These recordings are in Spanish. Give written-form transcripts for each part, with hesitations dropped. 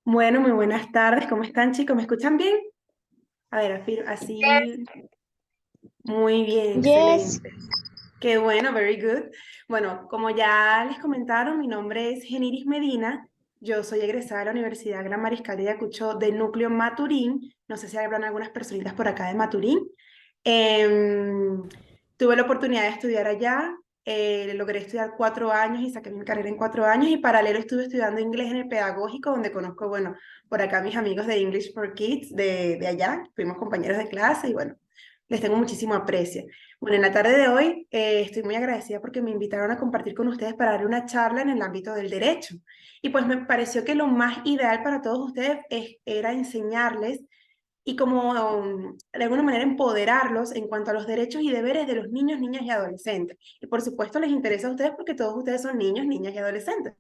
Bueno, muy buenas tardes. ¿Cómo están, chicos? ¿Me escuchan bien? A ver, así, muy bien, Yes, excelente. Qué bueno, very good. Bueno, como ya les comentaron, mi nombre es Geniris Medina. Yo soy egresada de la Universidad Gran Mariscal de Ayacucho del núcleo Maturín. No sé si habrán algunas personitas por acá de Maturín. Em, Tuve la oportunidad de estudiar allá. Logré estudiar 4 años y saqué mi carrera en 4 años y paralelo estuve estudiando inglés en el pedagógico, donde conozco, bueno, por acá mis amigos de English for Kids de allá. Fuimos compañeros de clase y bueno, les tengo muchísimo aprecio. Bueno, en la tarde de hoy estoy muy agradecida porque me invitaron a compartir con ustedes para dar una charla en el ámbito del derecho. Y pues me pareció que lo más ideal para todos ustedes era enseñarles y como de alguna manera empoderarlos en cuanto a los derechos y deberes de los niños, niñas y adolescentes. Y por supuesto les interesa a ustedes porque todos ustedes son niños, niñas y adolescentes.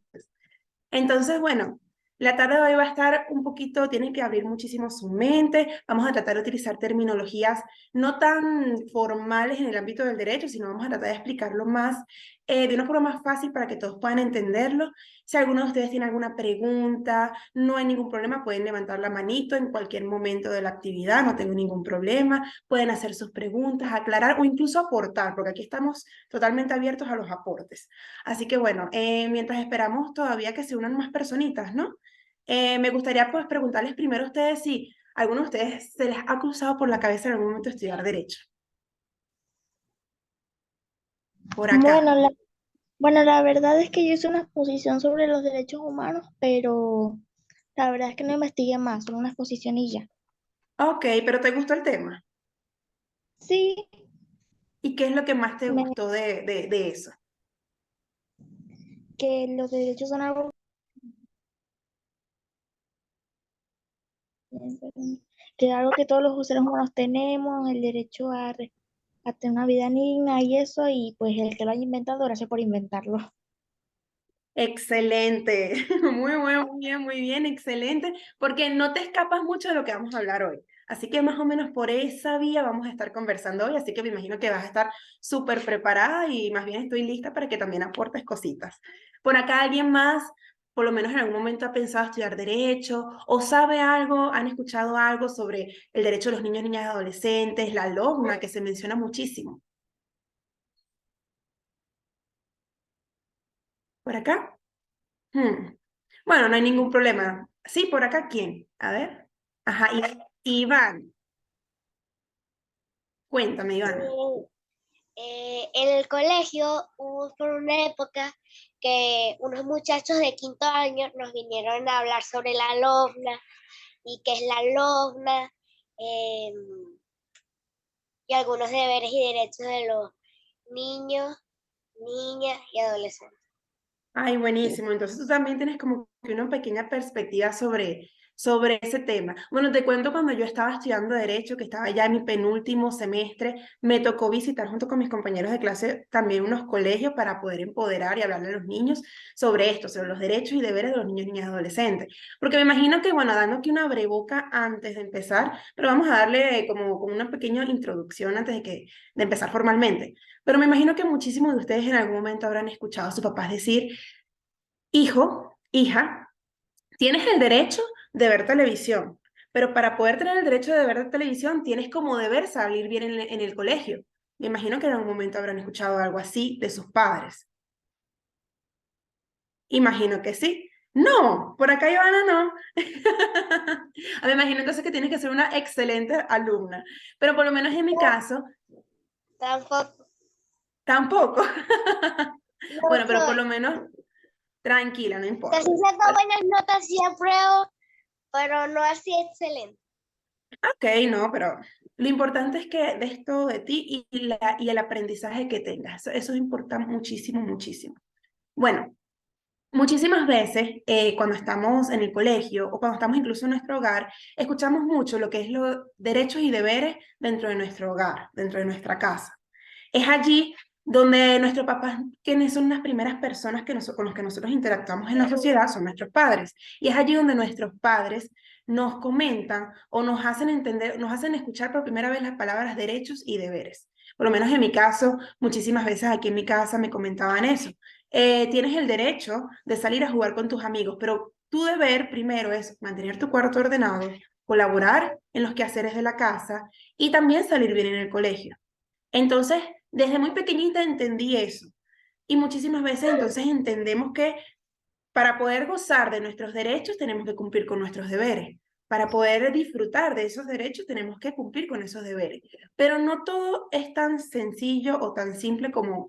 Entonces, bueno, la tarde de hoy va a estar un poquito, tienen que abrir muchísimo su mente, vamos a tratar de utilizar terminologías no tan formales en el ámbito del derecho, sino vamos a tratar de explicarlo más, de una forma más fácil para que todos puedan entenderlo. Si alguno de ustedes tiene alguna pregunta, no hay ningún problema, pueden levantar la manito en cualquier momento de la actividad, no tengo ningún problema, pueden hacer sus preguntas, aclarar o incluso aportar, porque aquí estamos totalmente abiertos a los aportes. Así que bueno, mientras esperamos todavía que se unan más personitas, ¿no? Me gustaría pues preguntarles primero a ustedes si alguno de ustedes se les ha cruzado por la cabeza en algún momento estudiar derecho. Por acá. bueno, la verdad es que yo hice una exposición sobre los derechos humanos, pero la verdad es que no investigué más, solo una exposición y ya. Ok, pero ¿te gustó el tema? Sí, ¿Y qué es lo que más te me, gustó de eso? que los derechos son algo que es algo que todos los seres humanos tenemos, el derecho a tener una vida digna y eso, y pues el que lo haya inventado, gracias por inventarlo. Excelente, muy bien, excelente, porque no te escapas mucho de lo que vamos a hablar hoy. Así que más o menos por esa vía vamos a estar conversando hoy, así que me imagino que vas a estar súper preparada y más bien estoy lista para que también aportes cositas. Por acá alguien más, por lo menos en algún momento ha pensado estudiar derecho o sabe algo, han escuchado algo sobre el derecho de los niños, niñas y adolescentes, la LOGNA, que se menciona muchísimo. ¿Por acá? Hmm. Bueno, no hay ningún problema. Sí, por acá, ¿quién? A ver. Ajá, Iván. Cuéntame, Ivana. En el colegio hubo por una época que unos muchachos de quinto año nos vinieron a hablar sobre la LOBNA y qué es la LOBNA, eh, y algunos deberes y derechos de los niños, niñas y adolescentes. Ay, buenísimo. Entonces tú también tienes como que una pequeña perspectiva sobre ese tema. Bueno, te cuento cuando yo estaba estudiando Derecho, que estaba ya en mi penúltimo semestre, me tocó visitar junto con mis compañeros de clase también unos colegios para poder empoderar y hablarle a los niños sobre esto, sobre los derechos y deberes de los niños, niñas y adolescentes. Porque me imagino que, bueno, dando aquí una breboca antes de empezar, pero vamos a darle como una pequeña introducción antes de empezar formalmente. Pero me imagino que muchísimos de ustedes en algún momento habrán escuchado a sus papás decir: hijo, hija, tienes el derecho de ver televisión, pero para poder tener el derecho de ver televisión tienes como deber salir bien en el colegio. Me imagino que en algún momento habrán escuchado algo así de sus padres. Imagino que sí. No, por acá Ivana no. Me imagino entonces que tienes que ser una excelente alumna, pero por lo menos en mi caso, Tampoco, tampoco. no Bueno, pero por lo soy. menos tranquila, no Casi importa. saco buenas notas y apruebo, pero no así excelente. Ok, no, pero lo importante es que des todo de ti y el aprendizaje que tengas. Eso importa muchísimo, muchísimo. Bueno, muchísimas veces cuando estamos en el colegio o cuando estamos incluso en nuestro hogar, escuchamos mucho lo que es los derechos y deberes dentro de nuestro hogar, dentro de nuestra casa. Es allí donde nuestros papás, quienes son las primeras personas con los que nosotros interactuamos en la sociedad, son nuestros padres. Y es allí donde nuestros padres nos comentan o nos hacen entender, nos hacen escuchar por primera vez las palabras derechos y deberes. Por lo menos en mi caso, muchísimas veces aquí en mi casa me comentaban eso. tienes el derecho de salir a jugar con tus amigos, pero tu deber primero es mantener tu cuarto ordenado, colaborar en los quehaceres de la casa y también salir bien en el colegio. Entonces, desde muy pequeñita entendí eso. Y muchísimas veces entonces entendemos que para poder gozar de nuestros derechos tenemos que cumplir con nuestros deberes. Para poder disfrutar de esos derechos tenemos que cumplir con esos deberes. Pero no todo es tan sencillo o tan simple como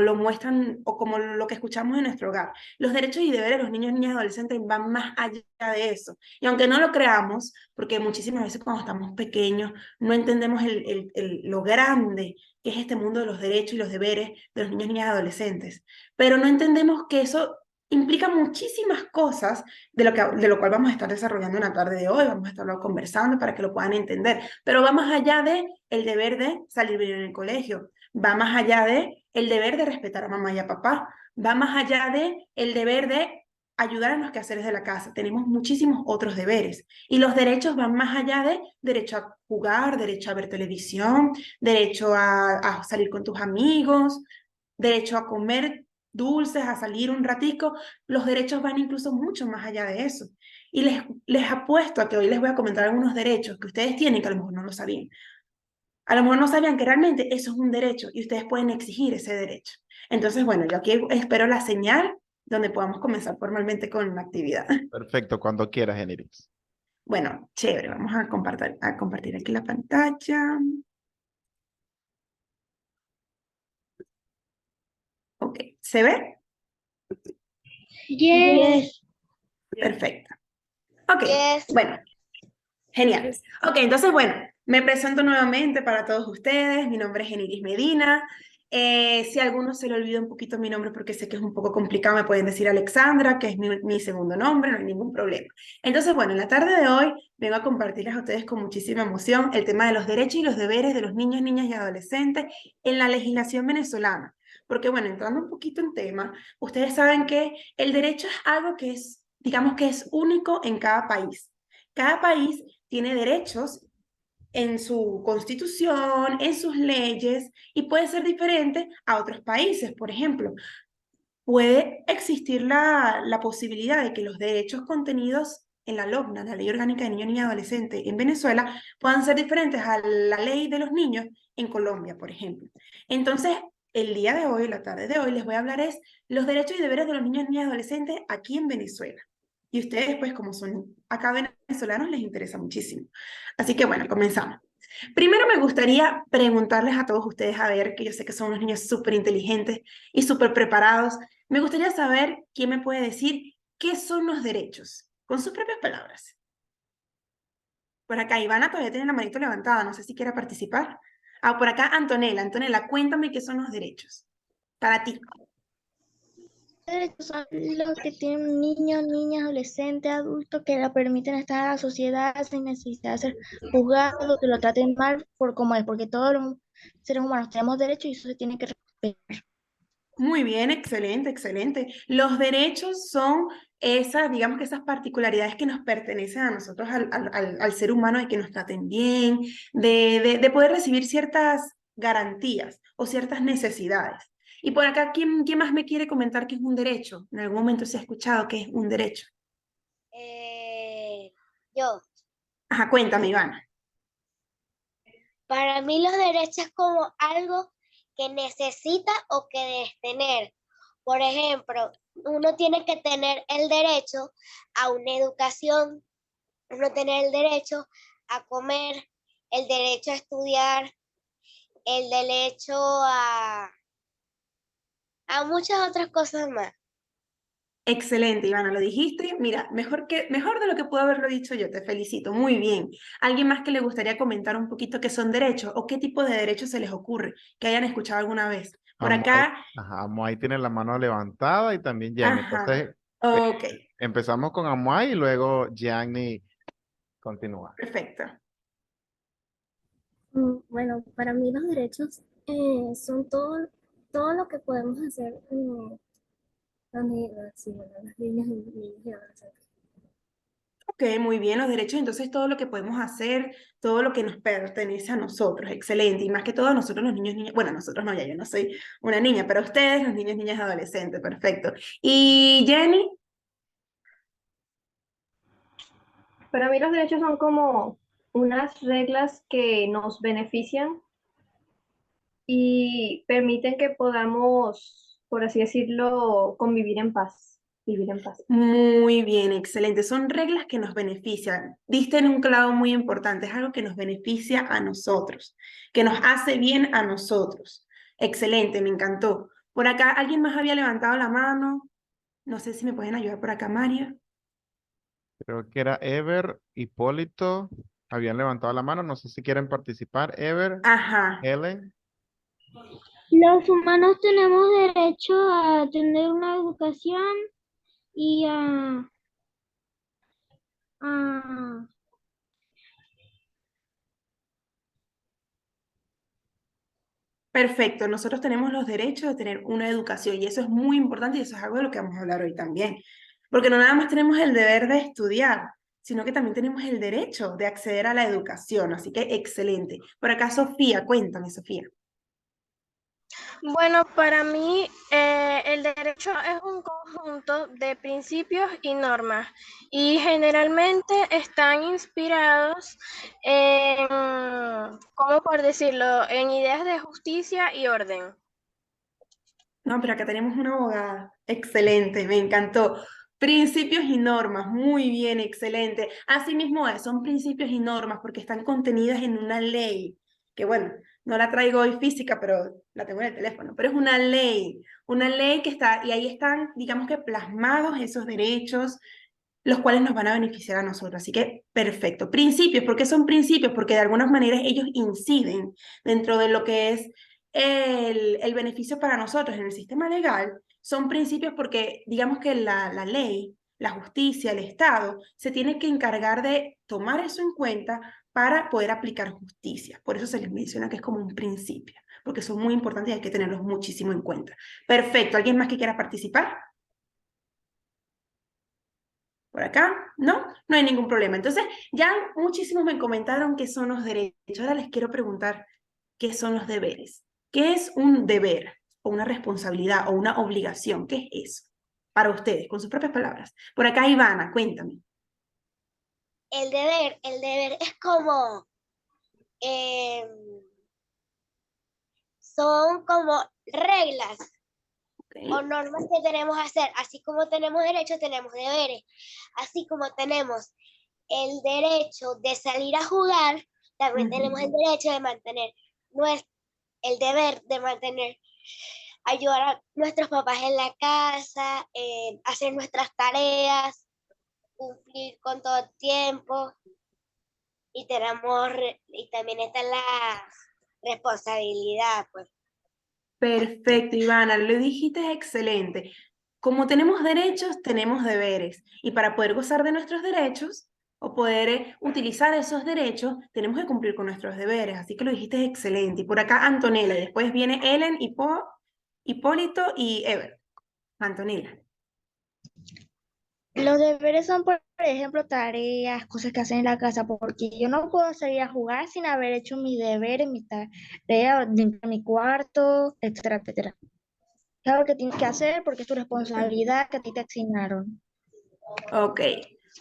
lo muestran o como lo que escuchamos en nuestro hogar. Los derechos y deberes de los niños, niñas y adolescentes van más allá de eso. Y aunque no lo creamos, porque muchísimas veces cuando estamos pequeños no entendemos lo grande que es este mundo de los derechos y los deberes de los niños, niñas y adolescentes. Pero no entendemos que eso implica muchísimas cosas de lo cual vamos a estar desarrollando en la tarde de hoy, vamos a estarlo conversando para que lo puedan entender, pero va más allá de el deber de salir bien en el colegio, va más allá de el deber de respetar a mamá y a papá, va más allá de el deber de ayudar en los quehaceres de la casa. Tenemos muchísimos otros deberes y los derechos van más allá de derecho a jugar, derecho a ver televisión, derecho a salir con tus amigos, derecho a comer dulces, a salir un ratico. Los derechos van incluso mucho más allá de eso. Y les apuesto a que hoy les voy a comentar algunos derechos que ustedes tienen que a lo mejor no lo sabían. A lo mejor no sabían que realmente eso es un derecho y ustedes pueden exigir ese derecho. Entonces, bueno, yo aquí espero la señal donde podamos comenzar formalmente con la actividad. Perfecto, cuando quieras, Generix. Bueno, chévere, vamos a compartir aquí la pantalla. Ok, ¿se ve? Yes. Perfecto. Ok, Yes. bueno, genial. Ok, entonces, bueno, me presento nuevamente para todos ustedes. Mi nombre es Geniris Medina. Si a alguno se le olvida un poquito mi nombre porque sé que es un poco complicado, me pueden decir Alexandra, que es mi segundo nombre, no hay ningún problema. Entonces, bueno, en la tarde de hoy vengo a compartirles a ustedes con muchísima emoción el tema de los derechos y los deberes de los niños, niñas y adolescentes en la legislación venezolana. Porque, bueno, entrando un poquito en tema, ustedes saben que el derecho es algo que es, digamos que es único en cada país. Cada país tiene derechos en su constitución, en sus leyes, y puede ser diferente a otros países. Por ejemplo, puede existir la posibilidad de que los derechos contenidos en la LOGNA, la Ley Orgánica de Niños, Niñas y Adolescentes en Venezuela, puedan ser diferentes a la ley de los niños en Colombia, por ejemplo. Entonces, el día de hoy, la tarde de hoy, les voy a hablar es los derechos y deberes de los niños, niñas y adolescentes aquí en Venezuela. Y ustedes, pues, como son acá venezolanos, les interesa muchísimo. Así que, bueno, comenzamos. Primero me gustaría preguntarles a todos ustedes, a ver, que yo sé que son unos niños súper inteligentes y súper preparados. Me gustaría saber quién me puede decir qué son los derechos, con sus propias palabras. Por acá, Ivana todavía tiene la manito levantada, no sé si quiere participar. Ah, por acá, Antonella. Antonella, cuéntame qué son los derechos para ti. Derechos son los que tienen niños, niñas, adolescentes, adultos que le permiten estar en la sociedad sin necesidad de ser juzgados, que lo traten mal por como es, porque todos los seres humanos tenemos derechos y eso se tiene que respetar. Muy bien, excelente, excelente. Los derechos son esas, digamos que esas particularidades que nos pertenecen a nosotros, al ser humano, de que nos traten bien, de poder recibir ciertas garantías o ciertas necesidades. Y por acá, ¿quién más me quiere comentar qué es un derecho? En algún momento se ha escuchado qué es un derecho. Yo, Ajá, cuéntame, Ivana. para mí los derechos es como algo que necesita o que debes tener. Por ejemplo, uno tiene que tener el derecho a una educación, uno tiene el derecho a comer, el derecho a estudiar, el derecho a muchas otras cosas más. Excelente, Ivana, lo dijiste. Mira, mejor de lo que puedo haberlo dicho yo, te felicito, muy bien. ¿Alguien más que le gustaría comentar un poquito qué son derechos o qué tipo de derechos se les ocurre que hayan escuchado alguna vez? Por Amoy, acá, ajá, Amoy tiene la mano levantada y también Jenny. ajá, Entonces, eh, ok, empezamos con Amoy y luego Jenny continúa. perfecto. Bueno, para mí los derechos son todo lo que podemos hacer sí, bueno, las niñas y adolescentes. Ok, muy bien, los derechos, entonces todo lo que podemos hacer, todo lo que nos pertenece a nosotros, excelente, y más que todo a nosotros los niños, niñas, bueno, nosotros no, ya yo no soy una niña, pero ustedes, los niños, niñas, adolescentes, perfecto. Y Jenny, Para mí los derechos son como unas reglas que nos benefician y permiten que podamos, por así decirlo, convivir en paz, vivir en paz. muy bien, excelente, son reglas que nos benefician, diste en un clavo muy importante, es algo que nos beneficia a nosotros, que nos hace bien a nosotros, excelente, me encantó. Por acá, ¿alguien más había levantado la mano? No sé si me pueden ayudar por acá, María. Creo que era Ever, Hipólito, habían levantado la mano, no sé si quieren participar. Ever, Ajá. Helen, Los humanos tenemos derecho a tener una educación y a- Perfecto, nosotros tenemos los derechos de tener una educación y eso es muy importante y eso es algo de lo que vamos a hablar hoy también. Porque no nada más tenemos el deber de estudiar, sino que también tenemos el derecho de acceder a la educación. Así que excelente. Por acá, Sofía, cuéntame, Sofía. Bueno, para mí el derecho es un conjunto de principios y normas y generalmente están inspirados en, ¿cómo por decirlo?, en ideas de justicia y orden. No, pero acá tenemos una abogada. Excelente, me encantó. Principios y normas, muy bien, excelente. Así mismo es, son principios y normas porque están contenidas en una ley, que bueno, no la traigo hoy física, pero la tengo en el teléfono, pero es una ley que está, y ahí están, digamos que plasmados esos derechos, los cuales nos van a beneficiar a nosotros. Así que, perfecto. Principios, ¿por qué son principios? Porque de algunas maneras ellos inciden dentro de lo que es el beneficio para nosotros en el sistema legal. Son principios porque, digamos que la ley, la justicia, el Estado, se tiene que encargar de tomar eso en cuenta para poder aplicar justicia. Por eso se les menciona que es como un principio, porque son muy importantes y hay que tenerlos muchísimo en cuenta. Perfecto. ¿Alguien más que quiera participar? Por acá, ¿no? No hay ningún problema. Entonces, ya muchísimos me comentaron qué son los derechos. Ahora les quiero preguntar qué son los deberes. ¿Qué es un deber o una responsabilidad o una obligación? ¿Qué es eso? Para ustedes, con sus propias palabras. Por acá, Ivana, cuéntame. El deber es como, em, son como reglas o ¿Ok? normas que tenemos que hacer, así como tenemos derechos, tenemos deberes, así como tenemos el derecho de salir a jugar, también tenemos el derecho de mantener el deber de mantener, ayudar a nuestros papás en la casa, hacer nuestras tareas, cumplir con todo el tiempo y y también está la responsabilidad, pues. Perfecto, Ivana, lo dijiste excelente. Como tenemos derechos, tenemos deberes. Y para poder gozar de nuestros derechos o poder utilizar esos derechos, tenemos que cumplir con nuestros deberes. Así que lo dijiste excelente. Y por acá Antonella, y después viene Ellen, Hipólito y Ever. Antonella. Los deberes son, por ejemplo, tareas, cosas que hacen en la casa, porque yo no puedo salir a jugar sin haber hecho mis deberes, mi tarea, limpiar mi cuarto, etcétera, etcétera. Es algo que tienes que hacer porque es tu responsabilidad que a ti te asignaron. Ok,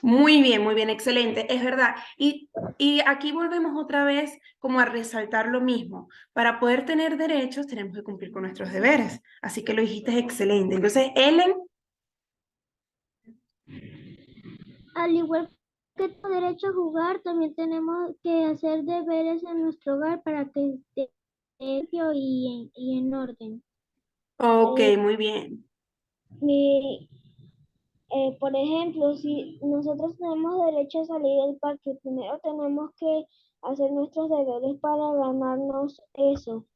muy bien, excelente, es verdad. Y aquí volvemos otra vez como a resaltar lo mismo. Para poder tener derechos tenemos que cumplir con nuestros deberes. Así que lo dijiste excelente. Entonces, Ellen, al igual que tenemos derecho a jugar, también tenemos que hacer deberes en nuestro hogar para que esté limpio y en orden. ok, Eh, muy bien. y, por ejemplo, si nosotros tenemos derecho a salir del parque, primero tenemos que hacer nuestros deberes para ganarnos eso.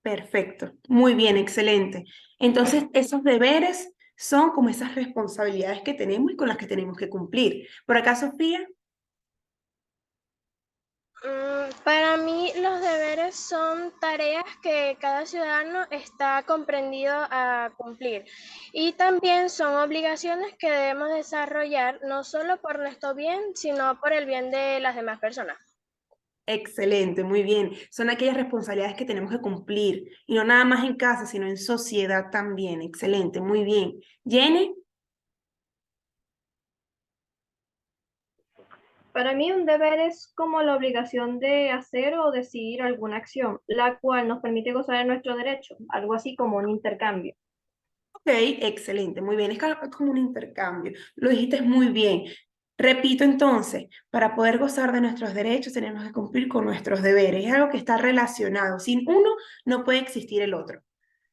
Perfecto, muy bien, excelente. Entonces, esos deberes son como esas responsabilidades que tenemos y con las que tenemos que cumplir. Por acá, Sofía. Para mí los deberes son tareas que cada ciudadano está comprendido a cumplir y también son obligaciones que debemos desarrollar no solo por nuestro bien, sino por el bien de las demás personas. Excelente, muy bien. Son aquellas responsabilidades que tenemos que cumplir, y no nada más en casa, sino en sociedad también. Excelente, muy bien. Jenny, Para mí un deber es como la obligación de hacer o decidir alguna acción, la cual nos permite gozar de nuestro derecho, algo así como un intercambio. ok, excelente, muy bien. Es como un intercambio. Lo dijiste muy bien. Repito entonces, para poder gozar de nuestros derechos tenemos que cumplir con nuestros deberes. Es algo que está relacionado. Sin uno no puede existir el otro,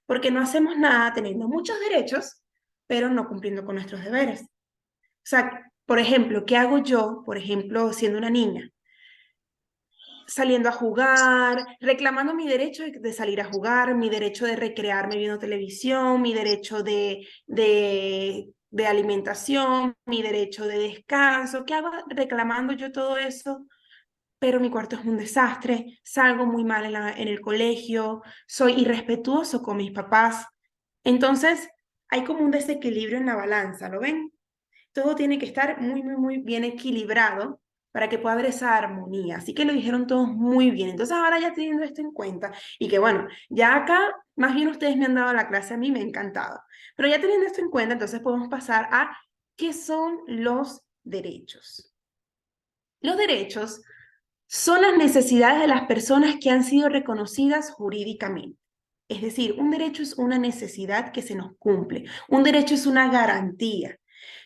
porque no hacemos nada teniendo muchos derechos, pero no cumpliendo con nuestros deberes. O sea, por ejemplo, ¿qué hago yo, por ejemplo, siendo una niña? Saliendo a jugar, reclamando mi derecho de salir a jugar, mi derecho de recrearme viendo televisión, mi derecho de alimentación, mi derecho de descanso. ¿Qué hago reclamando yo todo eso? Pero mi cuarto es un desastre, salgo muy mal en el colegio, soy irrespetuoso con mis papás. Entonces, hay como un desequilibrio en la balanza, ¿lo ven? Todo tiene que estar muy, muy, muy bien equilibrado para que pueda haber esa armonía. Así que lo dijeron todos muy bien. Entonces, ahora ya teniendo esto en cuenta, y que bueno, ya acá más bien ustedes me han dado la clase a mí, me ha encantado. Pero ya teniendo esto en cuenta, entonces podemos pasar a qué son los derechos. Los derechos son las necesidades de las personas que han sido reconocidas jurídicamente. Es decir, un derecho es una necesidad que se nos cumple. Un derecho es una garantía.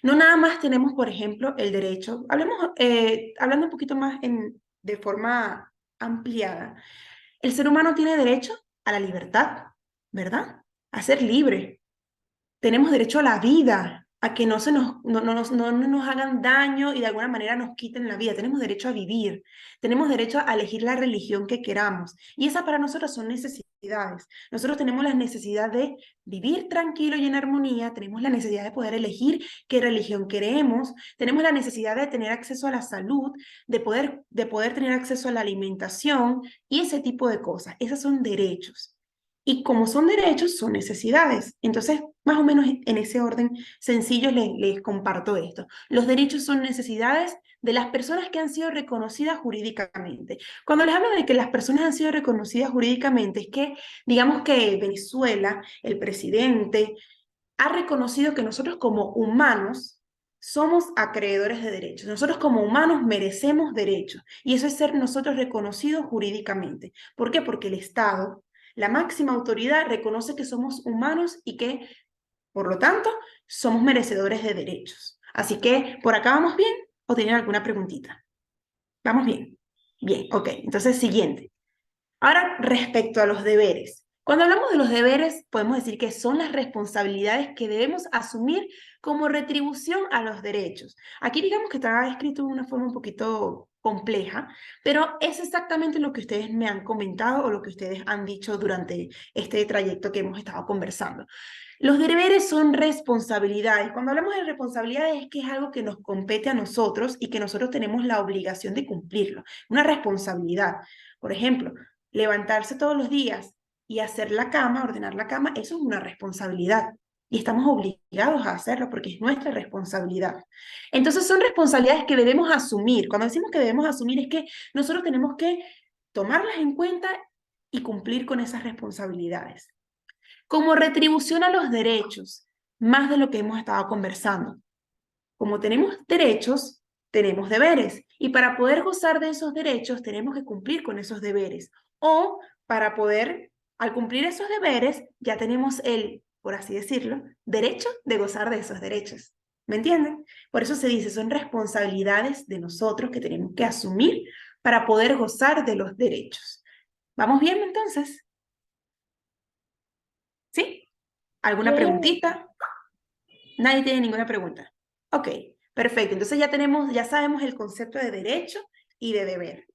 No nada más tenemos, por ejemplo, el derecho, hablando un poquito más de forma ampliada, el ser humano tiene derecho a la libertad, ¿verdad? A ser libre. Tenemos derecho a la vida, a que no, no nos hagan daño y de alguna manera nos quiten la vida. Tenemos derecho a vivir, tenemos derecho a elegir la religión que queramos. Y esas para nosotros son necesidades. Nosotros tenemos la necesidad de vivir tranquilo y en armonía, tenemos la necesidad de poder elegir qué religión queremos, tenemos la necesidad de tener acceso a la salud, de poder tener acceso a la alimentación y ese tipo de cosas. Esos son derechos. Y como son derechos, son necesidades. Entonces, más o menos en ese orden sencillo les comparto esto. Los derechos son necesidades de las personas que han sido reconocidas jurídicamente. Cuando les hablo de que las personas han sido reconocidas jurídicamente, es que digamos que Venezuela, el presidente, ha reconocido que nosotros como humanos somos acreedores de derechos. Nosotros como humanos merecemos derechos. Y eso es ser nosotros reconocidos jurídicamente. ¿Por qué? Porque el Estado, la máxima autoridad, reconoce que somos humanos y que, por lo tanto, somos merecedores de derechos. Así que, ¿por acá vamos bien o tienen alguna preguntita? ¿Vamos bien? Bien, ok. Entonces, siguiente. Ahora, respecto a los deberes. Cuando hablamos de los deberes, podemos decir que son las responsabilidades que debemos asumir como retribución a los derechos. Aquí digamos que está escrito de una forma un poquito compleja, pero es exactamente lo que ustedes me han comentado o lo que ustedes han dicho durante este trayecto que hemos estado conversando. Los deberes son responsabilidades. Cuando hablamos de responsabilidades es que es algo que nos compete a nosotros y que nosotros tenemos la obligación de cumplirlo. Una responsabilidad. Por ejemplo, levantarse todos los días y hacer la cama, ordenar la cama, eso es una responsabilidad. Y estamos obligados a hacerlo porque es nuestra responsabilidad. Entonces son responsabilidades que debemos asumir. Cuando decimos que debemos asumir es que nosotros tenemos que tomarlas en cuenta y cumplir con esas responsabilidades. Como retribución a los derechos, más de lo que hemos estado conversando. Como tenemos derechos, tenemos deberes. Y para poder gozar de esos derechos, tenemos que cumplir con esos deberes. O para poder, al cumplir esos deberes, ya tenemos el, por así decirlo, derecho de gozar de esos derechos. ¿Me entienden? Por eso se dice, son responsabilidades de nosotros que tenemos que asumir para poder gozar de los derechos. ¿Vamos bien entonces? ¿Sí? ¿Alguna Sí. preguntita? Nadie tiene ninguna pregunta. Ok, perfecto. Entonces ya sabemos el concepto de derecho y de deber.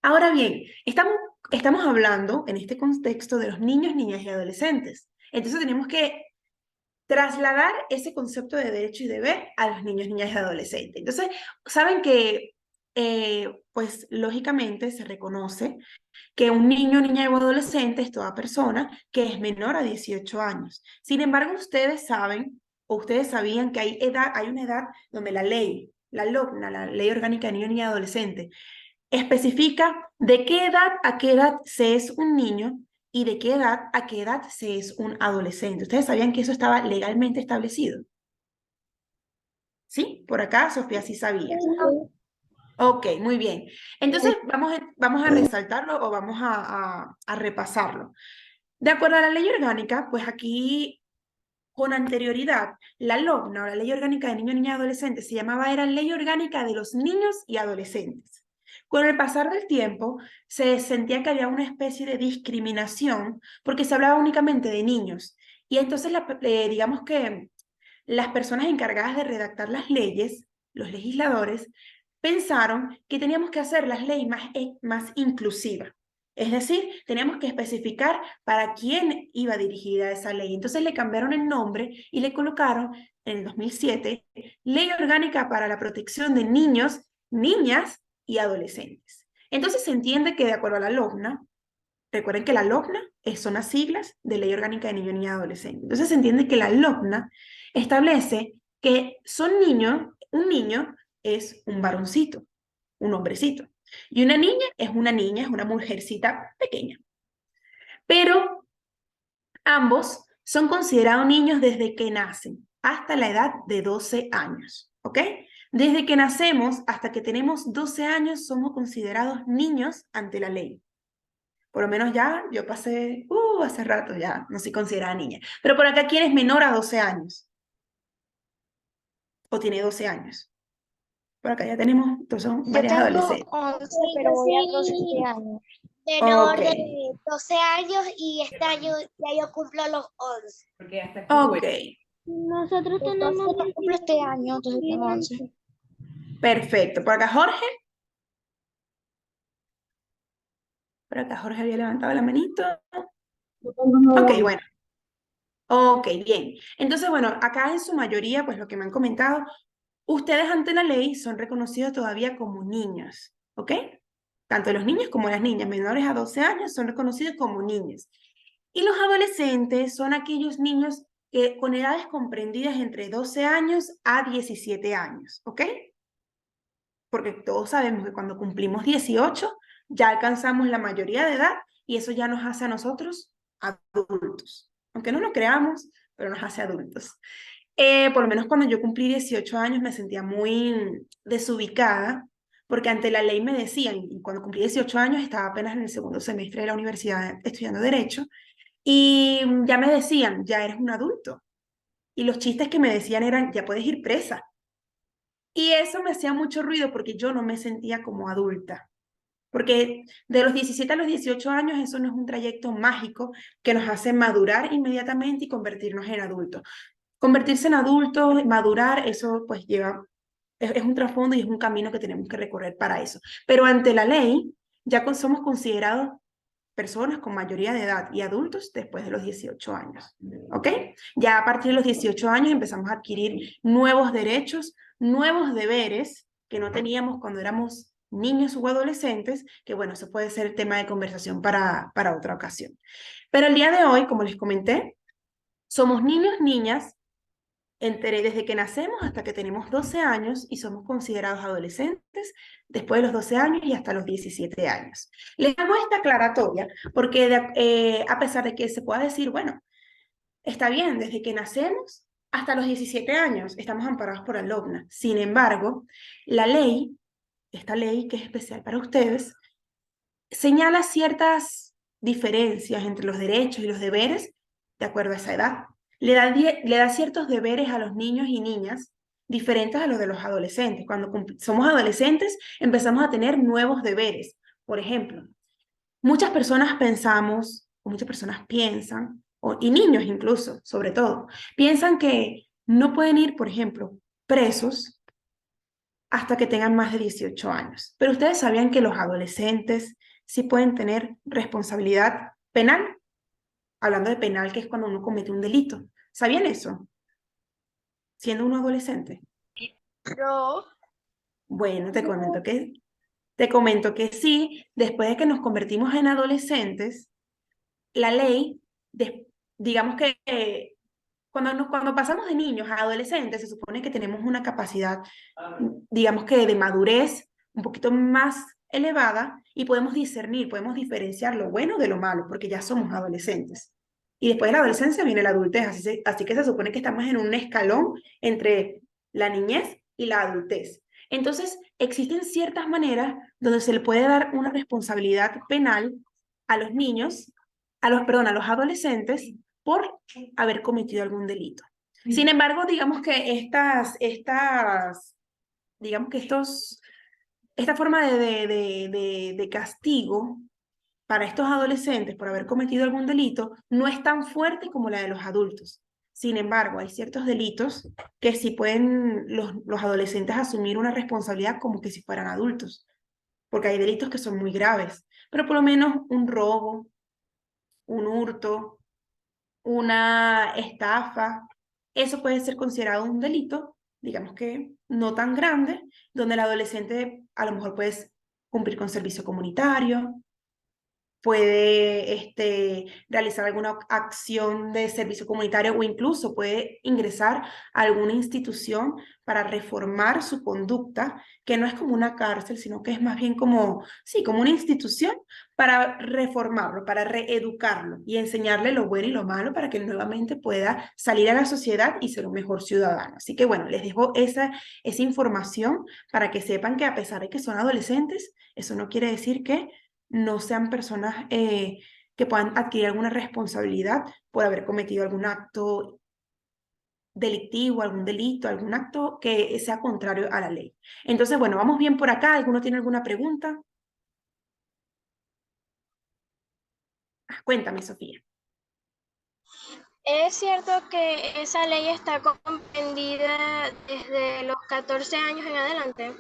Ahora bien, estamos hablando en este contexto de los niños, niñas y adolescentes. Entonces tenemos que trasladar ese concepto de derecho y deber a los niños, niñas y adolescentes. Entonces, saben que pues lógicamente se reconoce que un niño, niña o adolescente es toda persona que es menor a 18 años. Sin embargo, ustedes saben o ustedes sabían que hay una edad donde la ley, la LOCNA, la Ley Orgánica de Niño, Niña y Adolescente, especifica de qué edad a qué edad se es un niño y de qué edad a qué edad se es un adolescente. ¿Ustedes sabían que eso estaba legalmente establecido? ¿Sí? Por acá Sofía sí sabía. Ok, muy bien. Entonces vamos a resaltarlo o vamos a repasarlo. De acuerdo a la ley orgánica, pues aquí con anterioridad, la LOGNA o la Ley Orgánica de Niños, Niñas y Adolescentes se llamaba, era Ley Orgánica de los Niños y Adolescentes. Con el pasar del tiempo, se sentía que había una especie de discriminación porque se hablaba únicamente de niños. Y entonces, digamos que las personas encargadas de redactar las leyes, los legisladores, pensaron que teníamos que hacer las leyes más inclusivas. Es decir, teníamos que especificar para quién iba dirigida esa ley. Entonces le cambiaron el nombre y le colocaron en el 2007 Ley Orgánica para la Protección de Niños, Niñas y Adolescentes. Entonces se entiende que de acuerdo a la LOGNA, recuerden que la LOGNA son las siglas de Ley Orgánica de Niños, Niñas y Adolescentes. Entonces se entiende que la LOGNA establece que son niños, un niño es un varoncito, un hombrecito. Y una niña, es una mujercita pequeña. Pero ambos son considerados niños desde que nacen, hasta la edad de 12 años, ¿ok? Desde que nacemos hasta que tenemos 12 años somos considerados niños ante la ley. Por lo menos ya yo pasé, hace rato ya, no soy considerada niña. Pero por acá, ¿quién es menor a 12 años? ¿O tiene 12 años? Por acá ya tenemos, entonces son Yo varias tengo adolescentes. 11, pero voy a 12 años. Menor Ok. de 12 años y este año ya yo cumplo los 11. Ok, Nosotros tenemos Entonces, cumplo este año, entonces tengo 11. perfecto. Por acá Jorge. Por acá Jorge había levantado la manito. Ok, bueno. Ok, bien. Entonces, bueno, acá en su mayoría, pues lo que me han comentado, ustedes ante la ley son reconocidos todavía como niños, ¿ok? Tanto los niños como las niñas menores a 12 años son reconocidos como niños. Y los adolescentes son aquellos niños que, con edades comprendidas entre 12 años a 17 años, ¿ok? Porque todos sabemos que cuando cumplimos 18 ya alcanzamos la mayoría de edad y eso ya nos hace a nosotros adultos. Aunque no lo creamos, pero nos hace adultos. Por lo menos cuando yo cumplí 18 años me sentía muy desubicada porque ante la ley me decían, y cuando cumplí 18 años estaba apenas en el segundo semestre de la universidad estudiando Derecho, y ya me decían, ya eres un adulto. Y los chistes que me decían eran, ya puedes ir presa. Y eso me hacía mucho ruido porque yo no me sentía como adulta. Porque de los 17 a los 18 años eso no es un trayecto mágico que nos hace madurar inmediatamente y convertirnos en adultos. Convertirse en adultos, madurar, eso pues lleva, es un trasfondo y es un camino que tenemos que recorrer para eso. Pero ante la ley ya somos considerados personas con mayoría de edad y adultos después de los 18 años, ¿ok? Ya a partir de los 18 años empezamos a adquirir nuevos derechos, nuevos deberes que no teníamos cuando éramos niños o adolescentes, que bueno, eso puede ser tema de conversación para otra ocasión. Pero el día de hoy, como les comenté, somos niños, niñas, desde que nacemos hasta que tenemos 12 años y somos considerados adolescentes después de los 12 años y hasta los 17 años. Les hago esta aclaratoria porque a pesar de que se pueda decir, bueno, está bien, desde que nacemos hasta los 17 años estamos amparados por la LOGNA. Sin embargo, la ley, esta ley que es especial para ustedes, señala ciertas diferencias entre los derechos y los deberes de acuerdo a esa edad. Le da ciertos deberes a los niños y niñas diferentes a los de los adolescentes. Cuando somos adolescentes empezamos a tener nuevos deberes. Por ejemplo, muchas personas pensamos, o muchas personas piensan, y niños incluso, sobre todo, piensan que no pueden ir, por ejemplo, presos hasta que tengan más de 18 años. Pero ustedes sabían que los adolescentes sí pueden tener responsabilidad penal. Hablando de penal, que es cuando uno comete un delito. ¿Sabían eso? Siendo uno adolescente. No. Bueno, te comento que Te comento que sí, después de que nos convertimos en adolescentes, la ley, digamos que cuando pasamos de niños a adolescentes, se supone que tenemos una capacidad, digamos que de madurez un poquito más elevada y podemos discernir, podemos diferenciar lo bueno de lo malo, porque ya somos adolescentes. Y después de la adolescencia viene la adultez, así que se supone que estamos en un escalón entre la niñez y la adultez. Entonces, existen ciertas maneras donde se le puede dar una responsabilidad penal a los niños, perdón, a los adolescentes por haber cometido algún delito. Sin embargo, digamos que digamos que esta forma de castigo para estos adolescentes por haber cometido algún delito no es tan fuerte como la de los adultos. Sin embargo, hay ciertos delitos que sí pueden los adolescentes asumir una responsabilidad como que si fueran adultos, porque hay delitos que son muy graves, pero por lo menos un robo, un hurto, una estafa, eso puede ser considerado un delito, digamos que no tan grande, donde el adolescente a lo mejor puede cumplir con servicio comunitario, puede realizar alguna acción de servicio comunitario o incluso puede ingresar a alguna institución para reformar su conducta, que no es como una cárcel, sino que es más bien como, sí, como una institución para reformarlo, para reeducarlo y enseñarle lo bueno y lo malo para que nuevamente pueda salir a la sociedad y ser un mejor ciudadano. Así que bueno, les dejo esa información para que sepan que a pesar de que son adolescentes, eso no quiere decir que no sean personas que puedan adquirir alguna responsabilidad por haber cometido algún acto delictivo, algún delito, algún acto que sea contrario a la ley. Entonces, bueno, vamos bien por acá. ¿Alguno tiene alguna pregunta? Cuéntame, Sofía. ¿Es cierto que esa ley está comprendida desde los 14 años en adelante?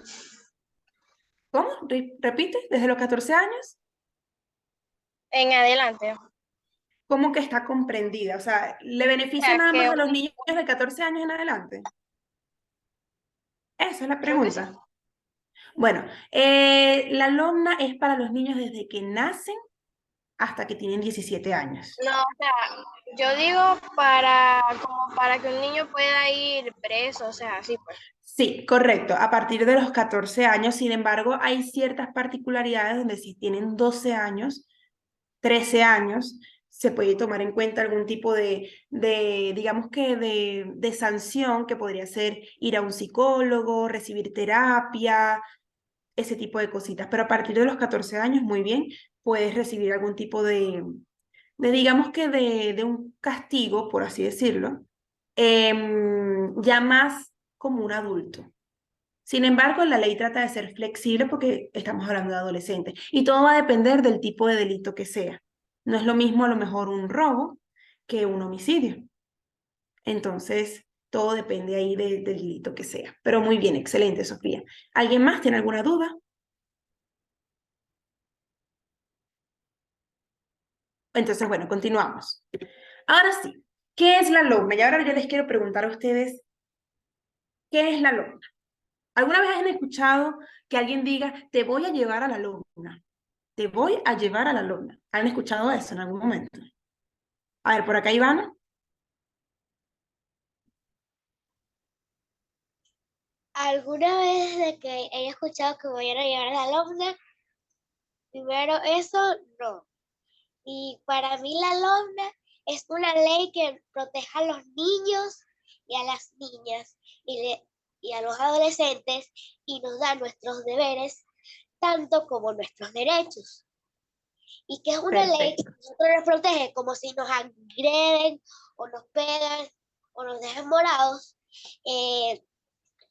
¿Cómo? Repite, ¿desde los 14 años? En adelante. ¿Cómo que está comprendida? O sea, ¿le O beneficia sea, nada más que a los niños de 14 años en adelante? Esa es la creo que sí. pregunta. Bueno, la LOMNA es para los niños desde que nacen hasta que tienen 17 años. No, o sea, yo digo como para que un niño pueda ir preso, o sea, así pues. Sí, correcto, a partir de los 14 años. Sin embargo, hay ciertas particularidades donde si tienen 12 años, 13 años, se puede tomar en cuenta algún tipo digamos que de sanción que podría ser ir a un psicólogo, recibir terapia, ese tipo de cositas. Pero a partir de los 14 años, muy bien, puedes recibir algún tipo digamos que de un castigo, por así decirlo, ya más como un adulto. Sin embargo, la ley trata de ser flexible porque estamos hablando de adolescentes y todo va a depender del tipo de delito que sea. No es lo mismo a lo mejor un robo que un homicidio. Entonces, todo depende ahí del delito que sea. Pero muy bien, excelente, Sofía. ¿Alguien más tiene alguna duda? Entonces, bueno, continuamos. Ahora sí, ¿qué es la LOMNA? Y ahora yo les quiero preguntar a ustedes, ¿qué es la LOMNA? ¿Alguna vez han escuchado que alguien diga, te voy a llevar a la LOMNA? Te voy a llevar a la LOMNA. ¿Han escuchado eso en algún momento? A ver, por acá, Ivana. ¿Alguna vez de que haya escuchado que me vayan a llevar a la alumna? Primero, eso no. Y para mí la alumna es una ley que proteja a los niños y a las niñas y a los adolescentes y nos da nuestros deberes tanto como nuestros derechos. Y que es una ley que Perfecto. nosotros nos protege como si nos agreden o nos pegan o nos dejan morados.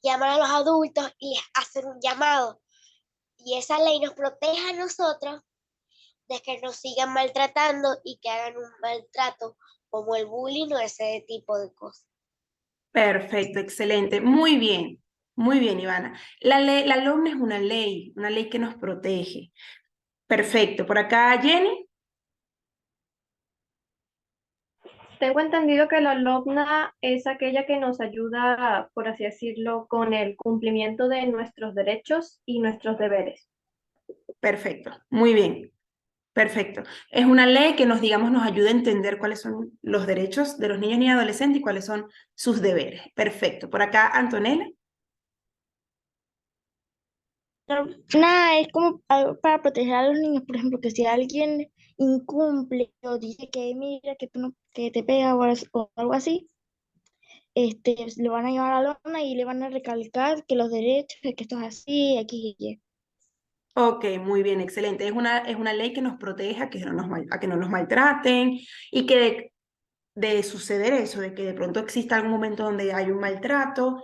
Llaman a los adultos y les hacen un llamado. Y esa ley nos protege a nosotros de que nos sigan maltratando y que hagan un maltrato como el bullying o ese tipo de cosas. Perfecto, excelente. Muy bien, Ivana. La LOMNA es una ley que nos protege. Perfecto. Por acá, Jenny. Tengo entendido que la LOBNA es aquella que nos ayuda, por así decirlo, con el cumplimiento de nuestros derechos y nuestros deberes. Perfecto, muy bien. Perfecto. Es una ley que nos, digamos, nos ayuda a entender cuáles son los derechos de los niños y adolescentes y cuáles son sus deberes. Perfecto. Por acá, Antonella. Nada, es como algo para proteger a los niños, por ejemplo, que si alguien incumple o dice que mira que tú no, que te pega o algo así, lo van a llevar a la lona y le van a recalcar que los derechos, que esto es así, aquí y Y. Ok, muy bien, excelente. Es una ley que nos protege a que no a que no nos maltraten y que de suceder eso, de que de pronto exista algún momento donde hay un maltrato,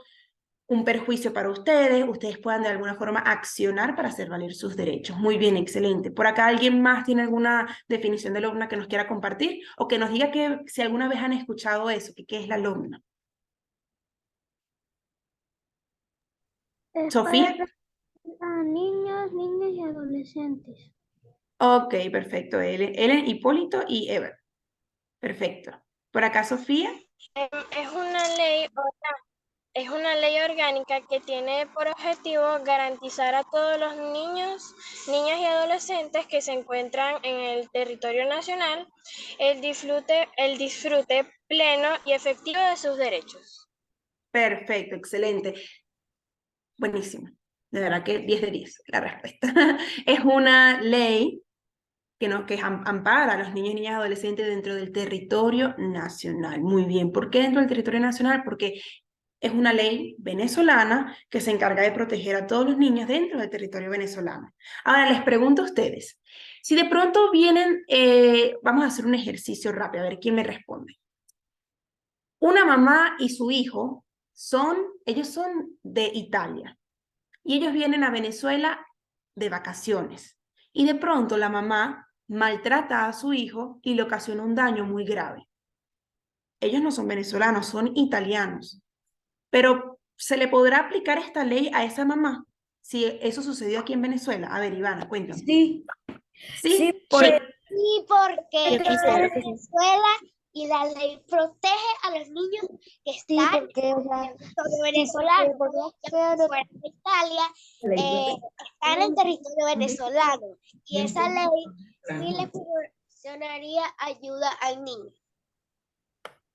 un perjuicio para ustedes, ustedes puedan de alguna forma accionar para hacer valer sus derechos. Muy bien, excelente. ¿Por acá alguien más tiene alguna definición de LOGNA que nos quiera compartir o que nos diga que si alguna vez han escuchado eso, que qué es la LOGNA? Es para Sofía. proteger a niños, niñas y adolescentes. Ok, perfecto. Ellen, Hipólito y Ever. Perfecto. ¿Por acá Sofía? Es una ley, es una ley orgánica que tiene por objetivo garantizar a todos los niños, niñas y adolescentes que se encuentran en el territorio nacional el disfrute pleno y efectivo de sus derechos. Perfecto, excelente. Buenísimo. De verdad que 10 de 10 la respuesta. Es una ley que ampara a los niños, niñas y adolescentes dentro del territorio nacional. Muy bien. ¿Por qué dentro del territorio nacional? Porque es una ley venezolana que se encarga de proteger a todos los niños dentro del territorio venezolano. Ahora les pregunto a ustedes, si de pronto vienen, vamos a hacer un ejercicio rápido, a ver quién me responde. Una mamá y su hijo ellos son de Italia y ellos vienen a Venezuela de vacaciones. Y de pronto la mamá maltrata a su hijo y le ocasiona un daño muy grave. Ellos no son venezolanos, son italianos. Pero ¿se le podrá aplicar esta ley a esa mamá si eso sucedió aquí en Venezuela? A ver, Ivana, cuéntame. Sí, ¿Sí? sí, ¿Por Sí, porque Yo está en considero que sí. Venezuela y la ley protege a los niños que Sí, están porque, o sea, en territorio sí, venezolano. porque Ya que fuera de Italia, está en el territorio venezolano y esa ley sí le proporcionaría ayuda al niño.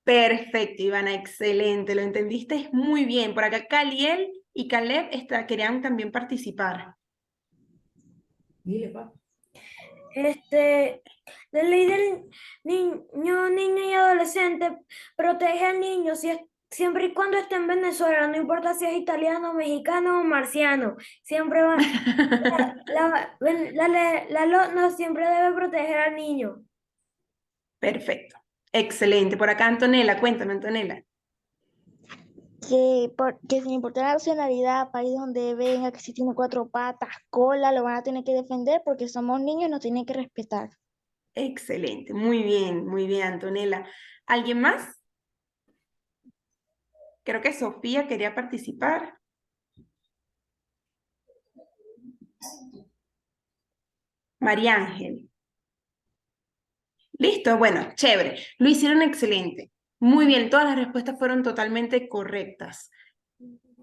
Perfecto, Ivana, excelente, lo entendiste muy bien. Por acá Caliel y Caleb querían también participar. Dile, papá. La ley del niño, niña y adolescente protege al niño siempre y cuando esté en Venezuela, no importa si es italiano, mexicano o marciano. Siempre va, la LONA siempre debe proteger al niño. Perfecto, excelente. Por acá Antonella, cuéntame, Antonella. que sin importar la nacionalidad, país donde venga, que si tiene cuatro patas, cola, lo van a tener que defender porque somos niños y nos tienen que respetar. Excelente, muy bien, Antonella. ¿Alguien más? Creo que Sofía quería participar. María Ángel. Listo, bueno, chévere. Lo hicieron excelente. Muy bien, todas las respuestas fueron totalmente correctas.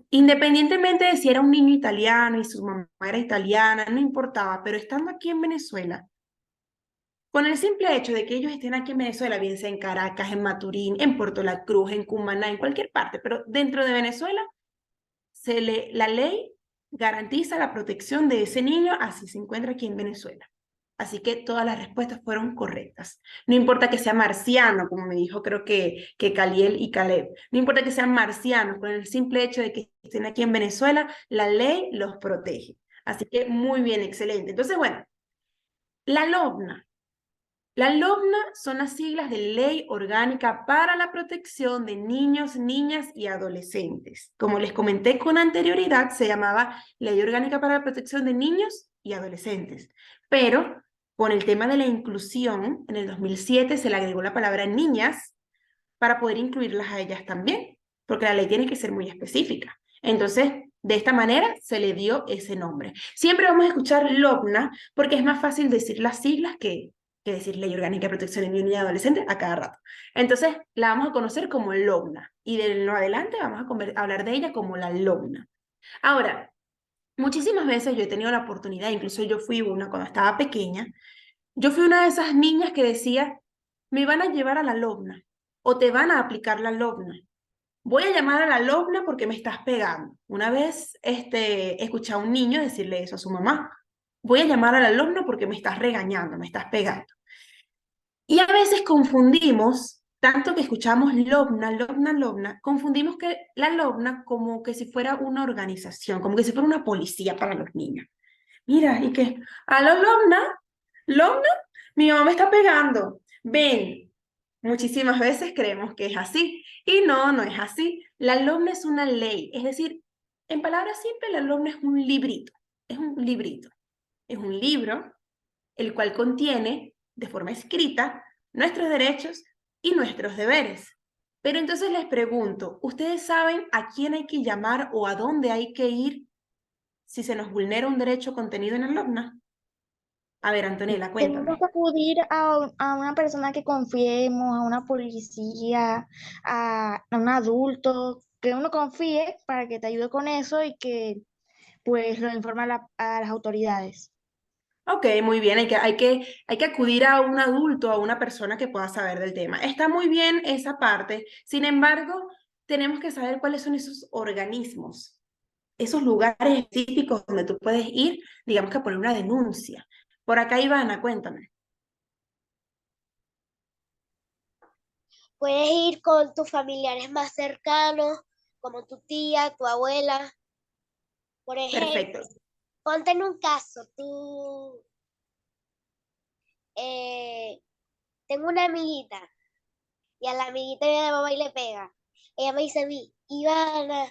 Independientemente de si era un niño italiano y su mamá era italiana, no importaba, pero estando aquí en Venezuela, con el simple hecho de que ellos estén aquí en Venezuela, bien sea en Caracas, en Maturín, en Puerto La Cruz, en Cumaná, en cualquier parte, pero dentro de Venezuela, la ley garantiza la protección de ese niño así se encuentra aquí en Venezuela. Así que todas las respuestas fueron correctas. No importa que sea marciano, como me dijo creo que Caliel y Caleb. No importa que sean marcianos, con el simple hecho de que estén aquí en Venezuela, la ley los protege. Así que muy bien, excelente. Entonces, bueno, la LOBNA. La LOBNA son las siglas de Ley Orgánica para la Protección de Niños, Niñas y Adolescentes. Como les comenté con anterioridad, se llamaba Ley Orgánica para la Protección de Niños y Adolescentes. Pero con el tema de la inclusión, en el 2007 se le agregó la palabra niñas para poder incluirlas a ellas también, porque la ley tiene que ser muy específica. Entonces, de esta manera se le dio ese nombre. Siempre vamos a escuchar LOBNA porque es más fácil decir las siglas que decir Ley Orgánica de Protección de Niños y Adolescentes a cada rato. Entonces, la vamos a conocer como LOBNA y de en adelante vamos a hablar de ella como la LOBNA. Ahora, Muchísimas veces yo he tenido la oportunidad, incluso yo fui una cuando estaba pequeña, yo fui una de esas niñas que decía, me van a llevar a la lobna o te van a aplicar la lobna. Voy a llamar a la lobna porque me estás pegando. Una vez escuché a un niño decirle eso a su mamá. Voy a llamar a la lobna porque me estás regañando, me estás pegando. Y a veces confundimos, tanto que escuchamos lobna, lobna, lobna, confundimos que la lobna como que si fuera una organización, como que si fuera una policía para los niños. Mira, y que, aló, lobna, lobna, mi mamá me está pegando. Ven, muchísimas veces creemos que es así y no, no es así. La LOMNA es una ley, es decir, en palabras simples, la LOMNA es un librito, es un librito, es un libro el cual contiene de forma escrita nuestros derechos y nuestros deberes. Pero entonces les pregunto, ¿ustedes saben a quién hay que llamar o a dónde hay que ir si se nos vulnera un derecho contenido en la LOMNA? A ver, Antonella, Tenemos cuéntame. que acudir a una persona que confiemos, a una policía, a un adulto que uno confíe para que te ayude con eso y que pues lo informe a las autoridades. Ok, muy bien, hay que acudir a un adulto, a una persona que pueda saber del tema. Está muy bien esa parte, sin embargo, tenemos que saber cuáles son esos organismos, esos lugares específicos donde tú puedes ir, digamos que a poner una denuncia. Por acá, Ivana, cuéntame. Puedes ir con tus familiares más cercanos, como tu tía, tu abuela. Por Perfecto. ejemplo, ponte en un caso, tú, eh, tengo una amiguita y a la amiguita de mi mamá y le pega. Ella me dice a mí, Ivana,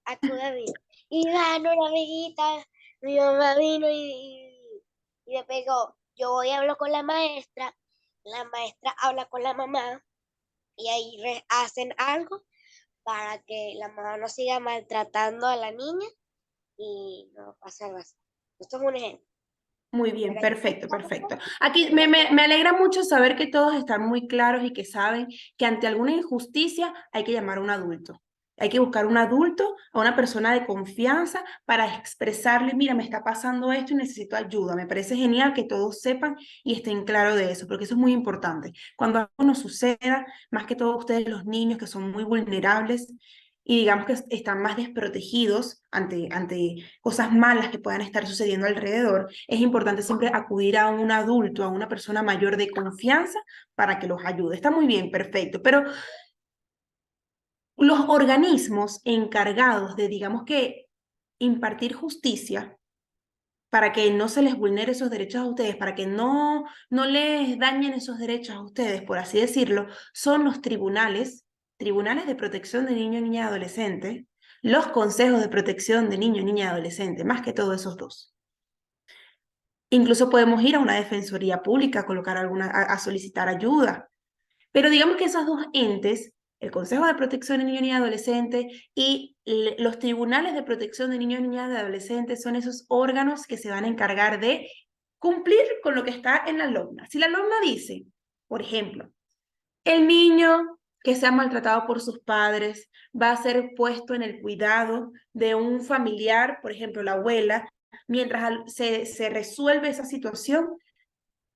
acude a mí. Ivana, una amiguita, mi mamá vino y me pegó. Yo voy y hablo con la maestra habla con la mamá y ahí hacen algo para que la mamá no siga maltratando a la niña y no pase algo así. Esto es un ejemplo. Muy bien, Pero hay perfecto, casos perfecto. Aquí en los me alegra mucho saber que todos están muy claros y que saben que ante alguna injusticia hay que llamar a un adulto. Hay que buscar un adulto, a una persona de confianza para expresarle, mira, me está pasando esto y necesito ayuda. Me parece genial que todos sepan y estén claros de eso, porque eso es muy importante. Cuando algo nos suceda, más que todo ustedes los niños que son muy vulnerables y digamos que están más desprotegidos ante cosas malas que puedan estar sucediendo alrededor, es importante siempre acudir a un adulto, a una persona mayor de confianza para que los ayude. Está muy bien, perfecto, pero los organismos encargados de, digamos que, impartir justicia para que no se les vulnere esos derechos a ustedes, para que no les dañen esos derechos a ustedes, por así decirlo, son los tribunales, tribunales de protección de niño, niña y adolescente, los consejos de protección de niño, niña y adolescente, más que todos esos dos. Incluso podemos ir a una defensoría pública a solicitar ayuda. Pero digamos que esos dos entes, el Consejo de Protección de Niños, Niñas y Adolescentes y los tribunales de protección de niños, niñas y adolescentes son esos órganos que se van a encargar de cumplir con lo que está en la LOMNA. Si la LOMNA dice, por ejemplo, el niño que sea maltratado por sus padres va a ser puesto en el cuidado de un familiar, por ejemplo, la abuela, mientras se resuelve esa situación,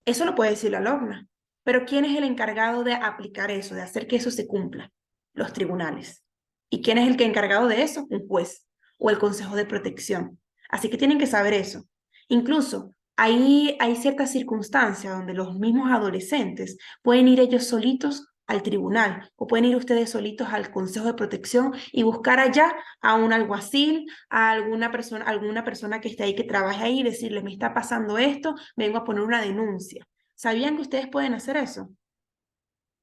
eso lo puede decir la LOMNA. Pero ¿quién es el encargado de aplicar eso, de hacer que eso se cumpla? Los tribunales. ¿Y quién es el que encargado de eso? Un juez o el Consejo de Protección. Así que tienen que saber eso. Incluso hay ciertas circunstancias donde los mismos adolescentes pueden ir ellos solitos al tribunal o pueden ir ustedes solitos al Consejo de Protección y buscar allá a un alguacil, a alguna persona que esté ahí, que trabaje ahí y decirle, me está pasando esto, vengo a poner una denuncia. ¿Sabían que ustedes pueden hacer eso?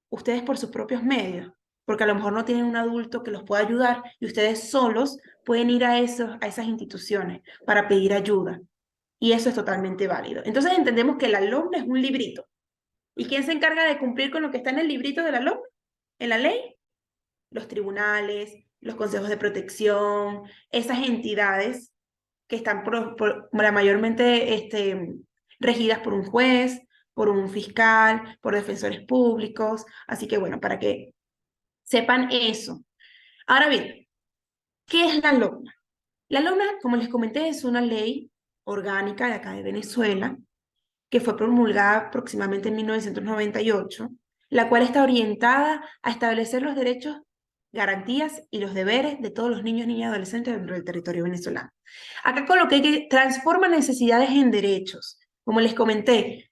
Ustedes por sus propios medios, porque a lo mejor no tienen un adulto que los pueda ayudar y ustedes solos pueden ir a esas instituciones para pedir ayuda. Y eso es totalmente válido. Entonces entendemos que la LOMNA es un librito. ¿Y quién se encarga de cumplir con lo que está en el librito de la LOMNA? ¿En la ley? Los tribunales, los consejos de protección, esas entidades que están mayormente regidas por un juez, por un fiscal, por defensores públicos. Así que bueno, para que sepan eso. Ahora bien, ¿qué es la LOMNA? La LOMNA, como les comenté, es una ley orgánica de acá de Venezuela, que fue promulgada aproximadamente en 1998, la cual está orientada a establecer los derechos, garantías y los deberes de todos los niños, niñas y adolescentes dentro del territorio venezolano. Acá coloqué que transforma necesidades en derechos. Como les comenté,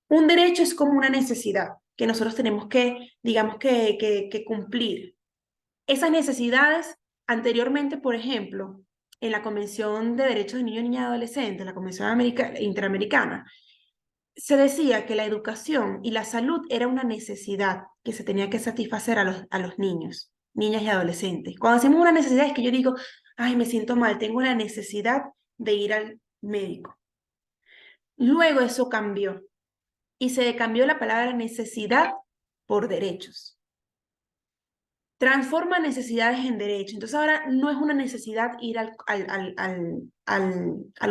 un derecho es como una necesidad que nosotros tenemos que, digamos, que cumplir. Esas necesidades, anteriormente, por ejemplo, en la Convención de Derechos de Niños, Niñas y Adolescentes, la Convención Interamericana, se decía que la educación y la salud era una necesidad que se tenía que satisfacer a los niños, niñas y adolescentes. Cuando decimos una necesidad es que yo digo, ay, me siento mal, tengo la necesidad de ir al médico. Luego eso cambió y se cambió la palabra necesidad por derechos. Transforma necesidades en derechos. Entonces ahora no es una necesidad ir al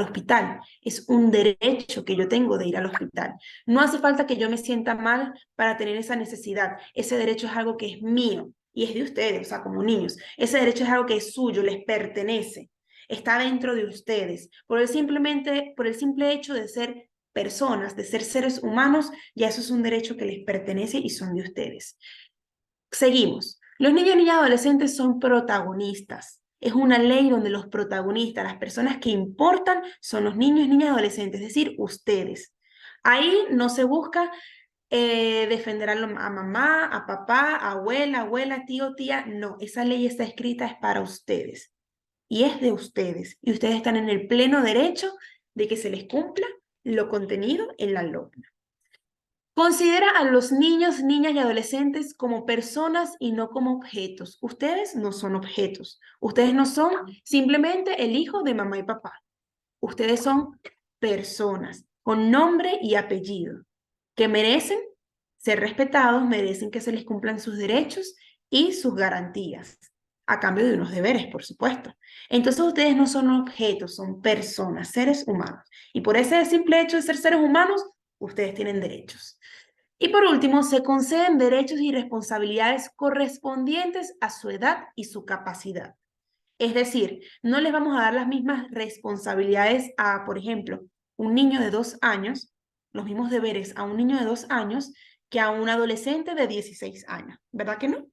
hospital, es un derecho que yo tengo de ir al hospital. No hace falta que yo me sienta mal para tener esa necesidad. Ese derecho es algo que es mío y es de ustedes, o sea, como niños. Ese derecho es algo que es suyo, les pertenece, está dentro de ustedes. Por el simple hecho de ser personas, de ser seres humanos, ya eso es un derecho que les pertenece y son de ustedes. Seguimos. Los niños, niñas y adolescentes son protagonistas. Es una ley donde los protagonistas, las personas que importan, son los niños, niñas y adolescentes, es decir, ustedes. Ahí no se busca defender a mamá, a papá, a abuela, tío, tía. No, esa ley está escrita es para ustedes. Y es de ustedes. Y ustedes están en el pleno derecho de que se les cumpla lo contenido en la LOMNA. Considera a los niños, niñas y adolescentes como personas y no como objetos. Ustedes no son objetos. Ustedes no son simplemente el hijo de mamá y papá. Ustedes son personas con nombre y apellido que merecen ser respetados, merecen que se les cumplan sus derechos y sus garantías, a cambio de unos deberes, por supuesto. Entonces ustedes no son objetos, son personas, seres humanos. Y por ese simple hecho de ser seres humanos, ustedes tienen derechos. Y por último, se conceden derechos y responsabilidades correspondientes a su edad y su capacidad. Es decir, no les vamos a dar las mismas responsabilidades a, por ejemplo, un niño de 2 años, los mismos deberes a un niño de 2 años que a un adolescente de 16 años. ¿Verdad que no?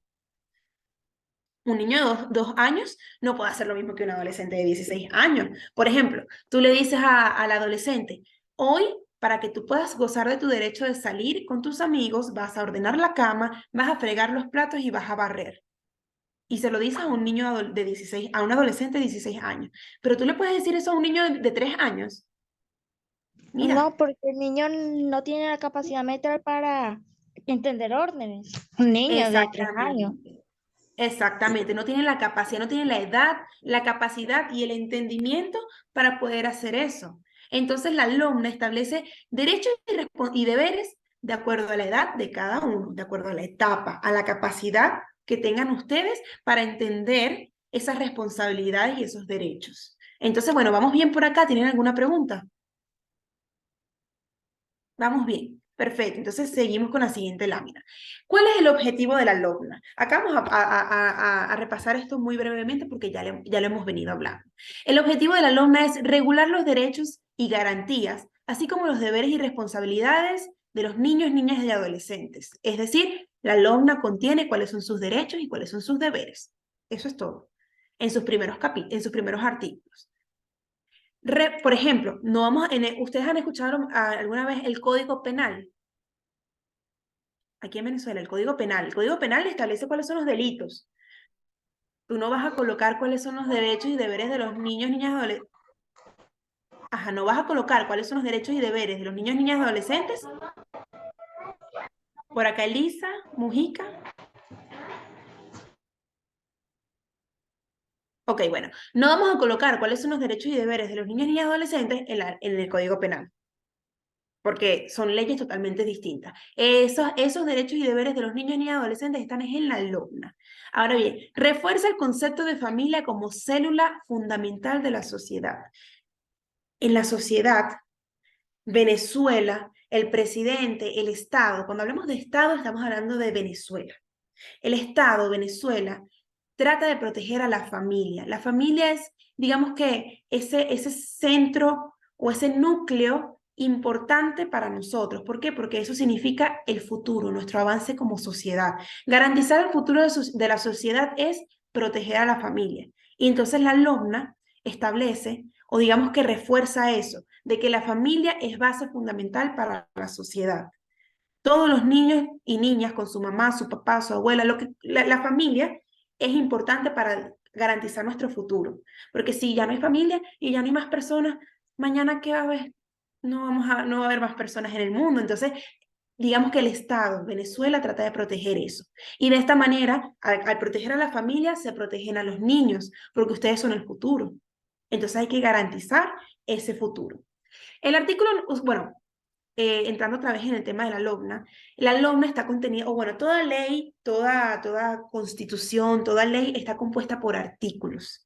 Un niño de 2 años no puede hacer lo mismo que un adolescente de 16 años. Por ejemplo, tú le dices al adolescente, hoy, para que tú puedas gozar de tu derecho de salir con tus amigos, vas a ordenar la cama, vas a fregar los platos y vas a barrer. Y se lo dices a un niño de 16, a un adolescente de 16 años. Pero tú le puedes decir eso a un niño de 3 años. Mira. No, porque el niño no tiene la capacidad mental para entender órdenes. Un niño de 3 años. Exactamente, no tiene la capacidad, no tiene la edad, la capacidad y el entendimiento para poder hacer eso. Entonces la LOMNA establece derechos y deberes de acuerdo a la edad de cada uno, de acuerdo a la etapa, a la capacidad que tengan ustedes para entender esas responsabilidades y esos derechos. Entonces, bueno, vamos bien por acá. ¿Tienen alguna pregunta? Vamos bien. Perfecto, entonces seguimos con la siguiente lámina. ¿Cuál es el objetivo de la LOMNA? Acá vamos a repasar esto muy brevemente porque ya lo hemos venido hablando. El objetivo de la LOMNA es regular los derechos y garantías, así como los deberes y responsabilidades de los niños, niñas y adolescentes. Es decir, la LOMNA contiene cuáles son sus derechos y cuáles son sus deberes. Eso es todo, en sus primeros artículos. Por ejemplo, ¿ustedes han escuchado alguna vez el Código Penal? Aquí en Venezuela, el Código Penal. El Código Penal establece cuáles son los delitos. Tú no vas a colocar cuáles son los derechos y deberes de los niños, niñas y adolescentes. Ajá, no vas a colocar cuáles son los derechos y deberes de los niños, niñas y adolescentes. Por acá Elisa, Mujica. Ok, bueno, no vamos a colocar cuáles son los derechos y deberes de los niños, niñas y adolescentes en el Código Penal, porque son leyes totalmente distintas. Esos derechos y deberes de los niños, niñas y adolescentes están en la LOMNA. Ahora bien, refuerza el concepto de familia como célula fundamental de la sociedad. En la sociedad, Venezuela, el presidente, el Estado, cuando hablamos de Estado estamos hablando de Venezuela. El Estado, Venezuela, trata de proteger a la familia. La familia es, digamos que, ese centro o ese núcleo importante para nosotros. ¿Por qué? Porque eso significa el futuro, nuestro avance como sociedad. Garantizar el futuro de la sociedad es proteger a la familia. Y entonces la LOMNA establece, o digamos que refuerza eso, de que la familia es base fundamental para la sociedad. Todos los niños y niñas con su mamá, su papá, su abuela, la familia es importante para garantizar nuestro futuro. Porque si ya no hay familia y ya no hay más personas, mañana ¿qué va a haber? No va a haber más personas en el mundo. Entonces, digamos que el Estado, Venezuela, trata de proteger eso. Y de esta manera, al proteger a la familia, se protegen a los niños, porque ustedes son el futuro. Entonces hay que garantizar ese futuro. El artículo, bueno, entrando otra vez en el tema de la LOMNA está contenida, o bueno, toda ley, toda constitución, toda ley está compuesta por artículos.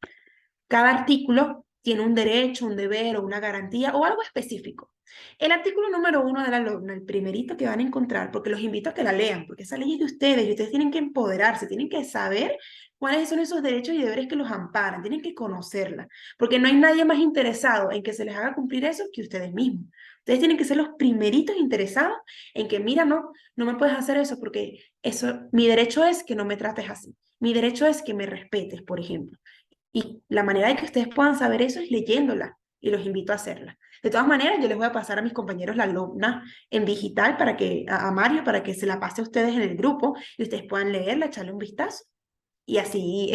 Cada artículo tiene un derecho, un deber o una garantía o algo específico. El artículo número 1 de la LOMNA, el primerito que van a encontrar, porque los invito a que la lean, porque esa ley es de ustedes y ustedes tienen que empoderarse, tienen que saber cuáles son esos derechos y deberes que los amparan, tienen que conocerla, porque no hay nadie más interesado en que se les haga cumplir eso que ustedes mismos. Ustedes tienen que ser los primeritos interesados en que, mira, no me puedes hacer eso porque eso, mi derecho es que no me trates así. Mi derecho es que me respetes, por ejemplo. Y la manera de que ustedes puedan saber eso es leyéndola y los invito a hacerla. De todas maneras, yo les voy a pasar a mis compañeros la LOMNA en digital para que, a Mario, para que se la pase a ustedes en el grupo y ustedes puedan leerla, echarle un vistazo y así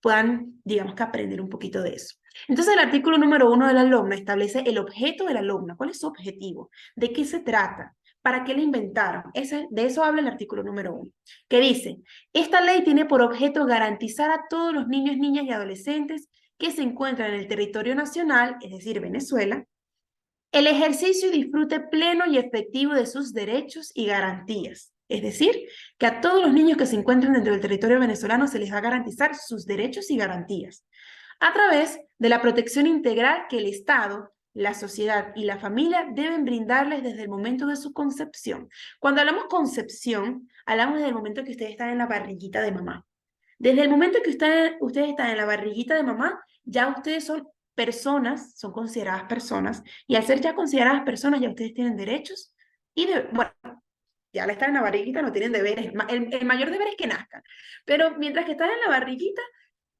puedan, digamos que aprender un poquito de eso. Entonces, el artículo número 1 de la LOMNA establece el objeto de la LOMNA. ¿Cuál es su objetivo? ¿De qué se trata? ¿Para qué la inventaron? De eso habla el artículo número 1, que dice, esta ley tiene por objeto garantizar a todos los niños, niñas y adolescentes que se encuentran en el territorio nacional, es decir, Venezuela, el ejercicio y disfrute pleno y efectivo de sus derechos y garantías. Es decir, que a todos los niños que se encuentran dentro del territorio venezolano se les va a garantizar sus derechos y garantías a través de la protección integral que el Estado, la sociedad y la familia deben brindarles desde el momento de su concepción. Cuando hablamos concepción, hablamos del momento que ustedes están en la barriguita de mamá. Desde el momento que ustedes están en la barriguita de mamá, ya ustedes son personas, son consideradas personas, y al ser ya consideradas personas, ya ustedes tienen derechos y, bueno, ya al estar en la barriguita no tienen deberes. El mayor deber es que nazcan. Pero mientras que están en la barriguita,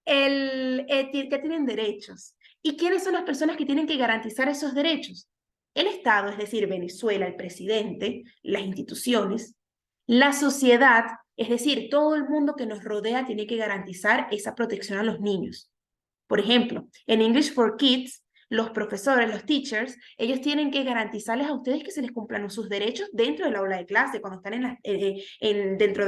que tienen derechos. ¿Y quiénes son las personas que tienen que garantizar esos derechos? El Estado, es decir, Venezuela, el presidente, las instituciones, la sociedad, es decir, todo el mundo que nos rodea tiene que garantizar esa protección a los niños. Por ejemplo, en English for Kids, los profesores, los teachers, ellos tienen que garantizarles a ustedes que se les cumplan sus derechos dentro del aula de clase, cuando están dentro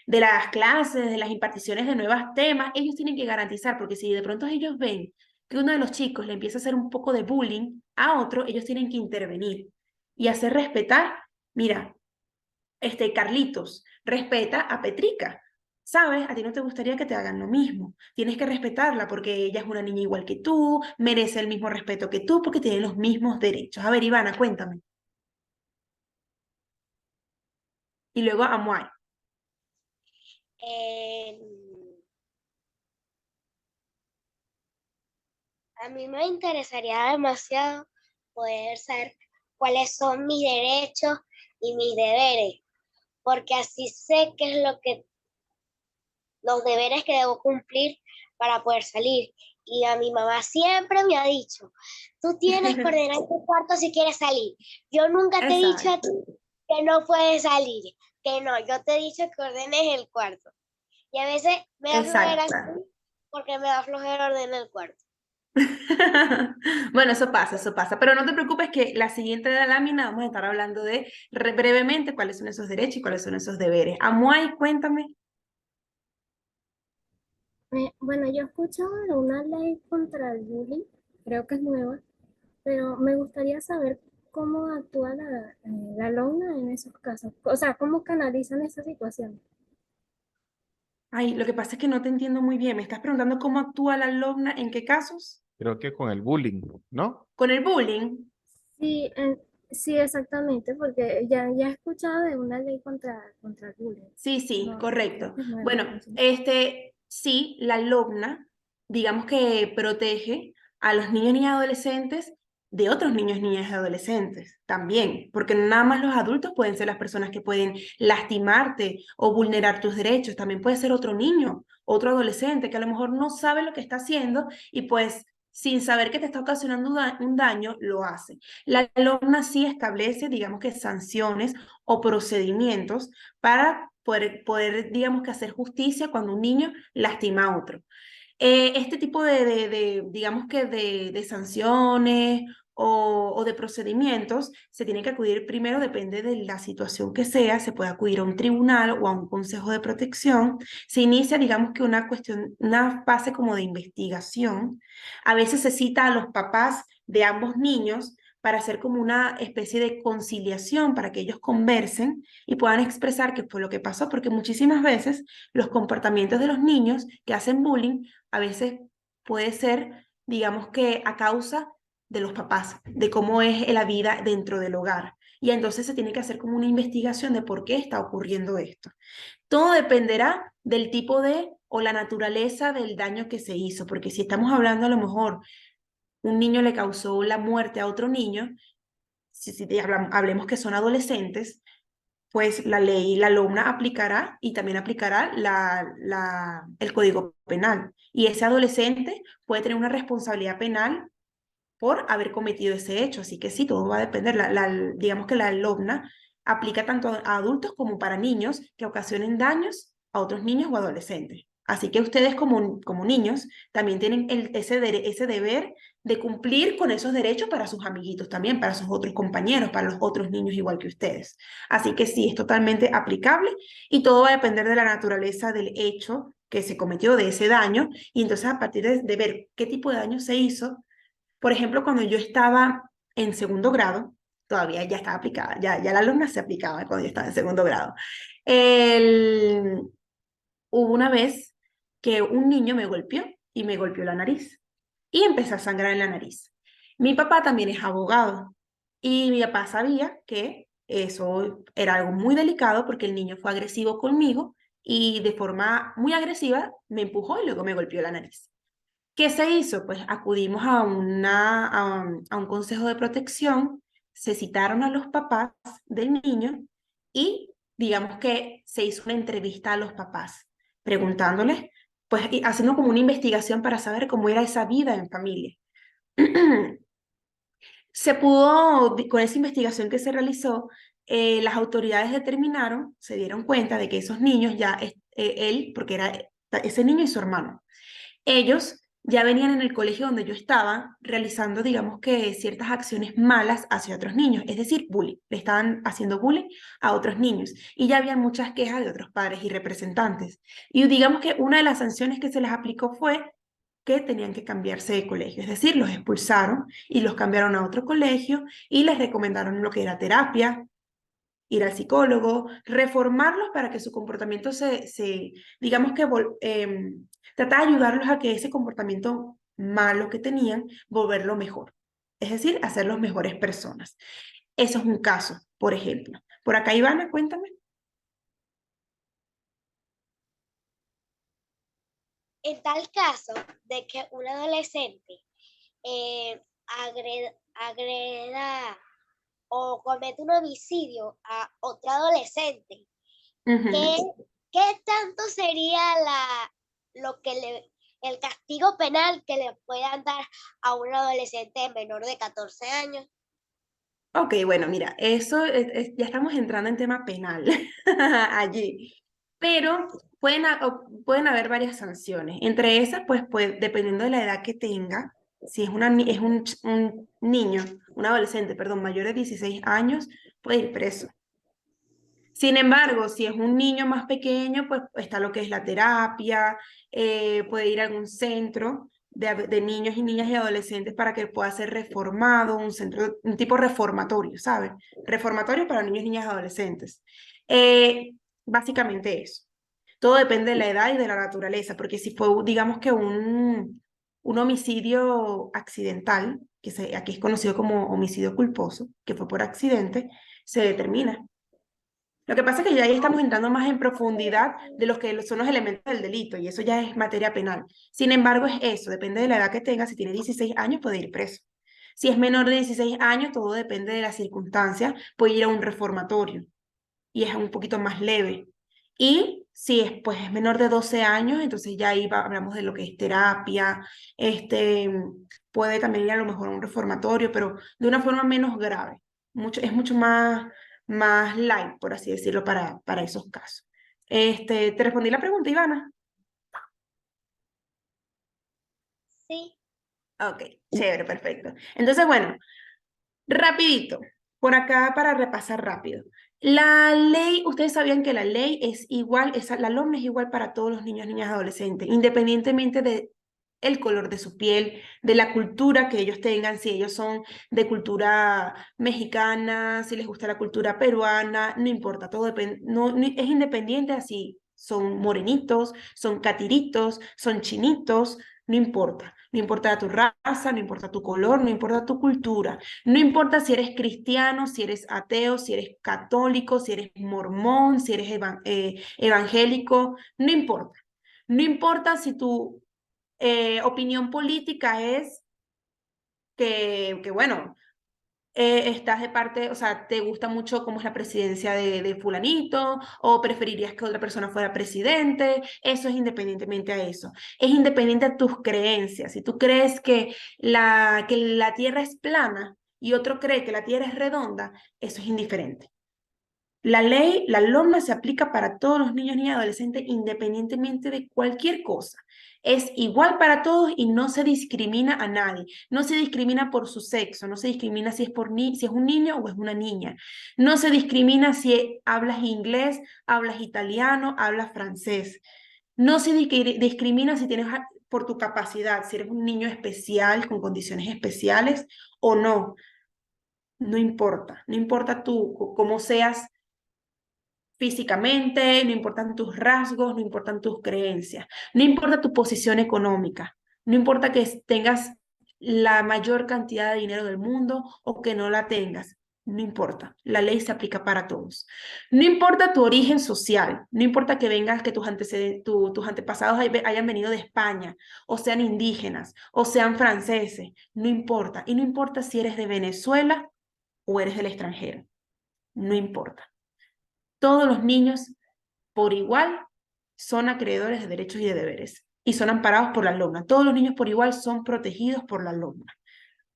de las clases, de las imparticiones de nuevos temas, ellos tienen que garantizar, porque si de pronto ellos ven que uno de los chicos le empieza a hacer un poco de bullying a otro, ellos tienen que intervenir y hacer respetar, mira, Carlitos, respeta a Petrica, ¿sabes? A ti no te gustaría que te hagan lo mismo, tienes que respetarla porque ella es una niña igual que tú, merece el mismo respeto que tú porque tiene los mismos derechos. A ver, Ivana, cuéntame. Y luego Amuay. A mí me interesaría demasiado poder saber cuáles son mis derechos y mis deberes, porque así sé qué es los deberes que debo cumplir para poder salir. Y a mi mamá siempre me ha dicho, tú tienes que ordenar tu cuarto si quieres salir. Yo nunca te he dicho a ti que no puedes salir, que no, yo te he dicho que ordenes el cuarto. Y a veces me da flojera porque me da flojera ordenar el cuarto. Bueno, eso pasa, pero no te preocupes que la siguiente lámina vamos a estar hablando de brevemente cuáles son esos derechos y cuáles son esos deberes. Amuay, cuéntame. Bueno, yo he escuchado de una ley contra el bullying, creo que es nueva, pero me gustaría saber cómo actúa la LOMNA en esos casos, o sea, cómo canalizan esa situación. Ay, lo que pasa es que no te entiendo muy bien. ¿Me estás preguntando cómo actúa la LOMNA? ¿En qué casos? Creo que con el bullying, ¿no? ¿Con el bullying? Sí, Sí, exactamente, porque ya he escuchado de una ley contra el bullying. Sí, sí, No, correcto. es nueva, Bueno, no sé. sí, la LOBNA, digamos que protege a los niños y adolescentes de otros niños, niñas y adolescentes también, porque no nada más los adultos pueden ser las personas que pueden lastimarte o vulnerar tus derechos, también puede ser otro niño, otro adolescente que a lo mejor no sabe lo que está haciendo y pues sin saber que te está ocasionando un daño, lo hace. La LOBNA sí establece, digamos que sanciones o procedimientos para poder, digamos que hacer justicia cuando un niño lastima a otro. Este tipo digamos que de sanciones o de procedimientos se tiene que acudir primero, depende de la situación que sea, se puede acudir a un tribunal o a un consejo de protección. Se inicia, digamos que una cuestión, una fase como de investigación. A veces se cita a los papás de ambos niños para hacer como una especie de conciliación, para que ellos conversen y puedan expresar qué fue lo que pasó, porque muchísimas veces los comportamientos de los niños que hacen bullying a veces puede ser, digamos que a causa de los papás, de cómo es la vida dentro del hogar. Y entonces se tiene que hacer como una investigación de por qué está ocurriendo esto. Todo dependerá del tipo de o la naturaleza del daño que se hizo, porque si estamos hablando a lo mejor un niño le causó la muerte a otro niño, si hablemos que son adolescentes, pues la ley, la LOMNA aplicará y también aplicará el Código Penal. Y ese adolescente puede tener una responsabilidad penal por haber cometido ese hecho. Así que sí, todo va a depender. Digamos que la LOMNA aplica tanto a adultos como para niños que ocasionen daños a otros niños o adolescentes. Así que ustedes como niños también tienen ese deber de cumplir con esos derechos para sus amiguitos también, para sus otros compañeros, para los otros niños igual que ustedes. Así que sí, es totalmente aplicable y todo va a depender de la naturaleza del hecho que se cometió, de ese daño, y entonces a partir de ver qué tipo de daño se hizo. Por ejemplo, cuando yo estaba en segundo grado, todavía ya estaba aplicada, ya la alumna se aplicaba cuando yo estaba en segundo grado. El, Hubo una vez que un niño me golpeó y me golpeó la nariz y empecé a sangrar en la nariz. Mi papá también es abogado y mi papá sabía que eso era algo muy delicado porque el niño fue agresivo conmigo y de forma muy agresiva me empujó y luego me golpeó la nariz. ¿Qué se hizo? Pues acudimos a un consejo de protección, se citaron a los papás del niño y digamos que se hizo una entrevista a los papás, preguntándoles, pues y haciendo como una investigación para saber cómo era esa vida en familia. Se pudo, con esa investigación que se realizó, las autoridades determinaron, se dieron cuenta de que esos niños él, porque era ese niño y su hermano, ellos ya venían en el colegio donde yo estaba realizando, digamos que ciertas acciones malas hacia otros niños, es decir, bullying. Le estaban haciendo bullying a otros niños y ya habían muchas quejas de otros padres y representantes. Y digamos que una de las sanciones que se les aplicó fue que tenían que cambiarse de colegio, es decir, los expulsaron y los cambiaron a otro colegio y les recomendaron lo que era terapia, ir al psicólogo, reformarlos para que su comportamiento digamos que tratar de ayudarlos a que ese comportamiento malo que tenían, volverlo mejor. Es decir, hacerlos mejores personas. Eso es un caso, por ejemplo. Por acá, Ivana, cuéntame. En tal caso de que un adolescente agreda o comete un homicidio a otro adolescente, ¿qué, qué tanto sería lo que el castigo penal que le puedan dar a un adolescente menor de 14 años? Ok, bueno, mira, eso ya estamos entrando en tema penal allí, pero pueden haber varias sanciones. Entre esas, pues dependiendo de la edad que tenga, si es, es un niño, un adolescente, perdón, mayor de 16 años, puede ir preso. Sin embargo, si es un niño más pequeño, pues está lo que es la terapia, puede ir a algún centro de niños y niñas y adolescentes para que pueda ser reformado, un tipo reformatorio, ¿sabes? Reformatorio para niños, niñas y adolescentes. Básicamente eso. Todo depende de la edad y de la naturaleza, porque si fue, digamos que un homicidio accidental, aquí es conocido como homicidio culposo, que fue por accidente, se determina. Lo que pasa es que ya ahí estamos entrando más en profundidad de los que son los elementos del delito, y eso ya es materia penal. Sin embargo, es eso, depende de la edad que tenga. Si tiene 16 años, puede ir preso. Si es menor de 16 años, todo depende de las circunstancias, puede ir a un reformatorio, y es un poquito más leve. Y si es, pues, es menor de 12 años, entonces ya ahí hablamos de lo que es terapia, puede también ir a lo mejor a un reformatorio, pero de una forma menos grave. Es mucho más light, por así decirlo, para esos casos. ¿Te respondí la pregunta, Ivana? Sí. Ok, chévere, perfecto. Entonces, bueno, rapidito, por acá para repasar rápido. La ley, ustedes sabían que la ley es igual, la LOMNE es igual para todos los niños, niñas, adolescentes, independientemente de el color de su piel, de la cultura que ellos tengan, si ellos son de cultura mexicana, si les gusta la cultura peruana, no importa, todo depende, es independiente así, son morenitos, son catiritos, son chinitos, no importa. No importa tu raza, no importa tu color, no importa tu cultura. No importa si eres cristiano, si eres ateo, si eres católico, si eres mormón, si eres evangélico, no importa. No importa si tu opinión política es que bueno, estás de parte, o sea, te gusta mucho cómo es la presidencia de fulanito, o preferirías que otra persona fuera presidente. Eso es independientemente a eso. Es independiente a tus creencias. Si tú crees que la Tierra es plana y otro cree que la Tierra es redonda, eso es indiferente. La ley, la LOMNA se aplica para todos los niños, niñas y adolescentes independientemente de cualquier cosa. Es igual para todos y no se discrimina a nadie. No se discrimina por su sexo, no se discrimina si es un niño o es una niña. No se discrimina si hablas inglés, hablas italiano, hablas francés. No se discrimina si tienes por tu capacidad, si eres un niño especial con condiciones especiales o no. No importa, no importa tú cómo seas físicamente, no importan tus rasgos, no importan tus creencias, no importa tu posición económica, no importa que tengas la mayor cantidad de dinero del mundo o que no la tengas, no importa, la ley se aplica para todos. No importa tu origen social, no importa que vengas, que tus antepasados hayan venido de España, o sean indígenas, o sean franceses, no importa. Y no importa si eres de Venezuela o eres del extranjero, no importa. Todos los niños, por igual, son acreedores de derechos y de deberes y son amparados por la LOMNA. Todos los niños por igual son protegidos por la LOMNA,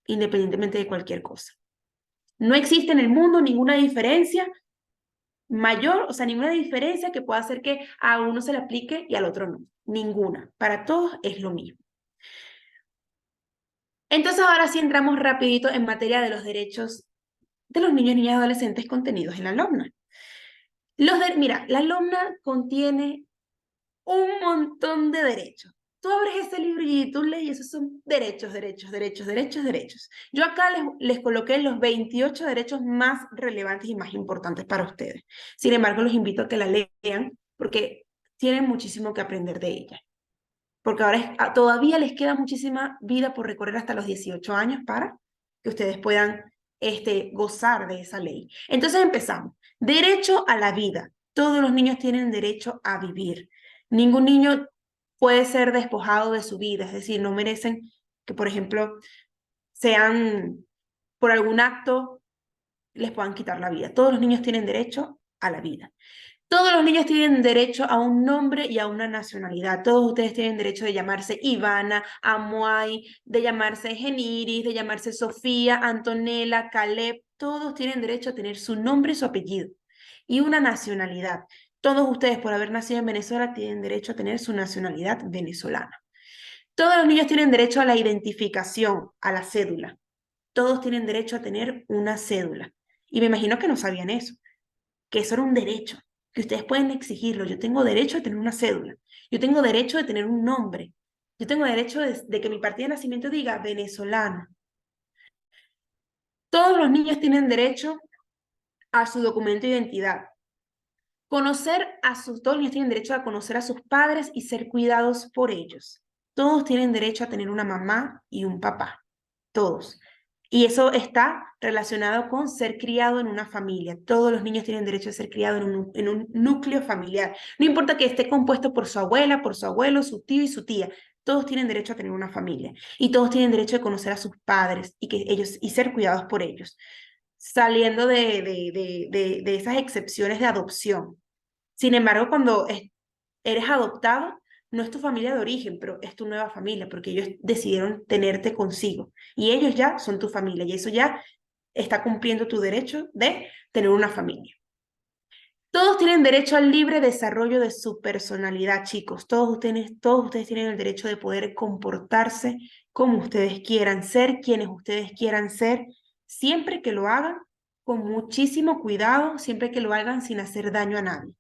independientemente de cualquier cosa. No existe en el mundo ninguna diferencia mayor, o sea, ninguna diferencia que pueda hacer que a uno se le aplique y al otro no. Ninguna. Para todos es lo mismo. Entonces ahora sí entramos rapidito en materia de los derechos de los niños, niñas y adolescentes contenidos en la LOMNA. Mira, la LOMNA contiene un montón de derechos. Tú abres ese libro y tú lees, esos son derechos, derechos, derechos, derechos, derechos. Yo acá les coloqué los 28 derechos más relevantes y más importantes para ustedes. Sin embargo, los invito a que la lean porque tienen muchísimo que aprender de ella. Porque ahora todavía les queda muchísima vida por recorrer hasta los 18 años para que ustedes puedan gozar de esa ley. Entonces empezamos. Derecho a la vida. Todos los niños tienen derecho a vivir. Ningún niño puede ser despojado de su vida, es decir, no merecen que, por ejemplo, sean por algún acto, les puedan quitar la vida. Todos los niños tienen derecho a la vida. Todos los niños tienen derecho a un nombre y a una nacionalidad. Todos ustedes tienen derecho de llamarse Ivana, Amuay, de llamarse Geniris, de llamarse Sofía, Antonella, Caleb. Todos tienen derecho a tener su nombre y su apellido y una nacionalidad. Todos ustedes, por haber nacido en Venezuela, tienen derecho a tener su nacionalidad venezolana. Todos los niños tienen derecho a la identificación, a la cédula. Todos tienen derecho a tener una cédula. Y me imagino que no sabían eso, que eso era un derecho, que ustedes pueden exigirlo. Yo tengo derecho a tener una cédula. Yo tengo derecho de tener un nombre. Yo tengo derecho de que mi partida de nacimiento diga venezolana. Todos los niños tienen derecho a su documento de identidad. Todos los niños tienen derecho a conocer a sus padres y ser cuidados por ellos. Todos tienen derecho a tener una mamá y un papá. Todos. Y eso está relacionado con ser criado en una familia. Todos los niños tienen derecho a ser criados en un núcleo familiar. No importa que esté compuesto por su abuela, por su abuelo, su tío y su tía. Todos tienen derecho a tener una familia. Y todos tienen derecho a conocer a sus padres y ser cuidados por ellos. Saliendo de esas excepciones de adopción. Sin embargo, cuando eres adoptado, no es tu familia de origen, pero es tu nueva familia, porque ellos decidieron tenerte consigo. Y ellos ya son tu familia, y eso ya está cumpliendo tu derecho de tener una familia. Todos tienen derecho al libre desarrollo de su personalidad, chicos. Todos ustedes tienen el derecho de poder comportarse como ustedes quieran ser, quienes ustedes quieran ser, siempre que lo hagan con muchísimo cuidado, siempre que lo hagan sin hacer daño a nadie.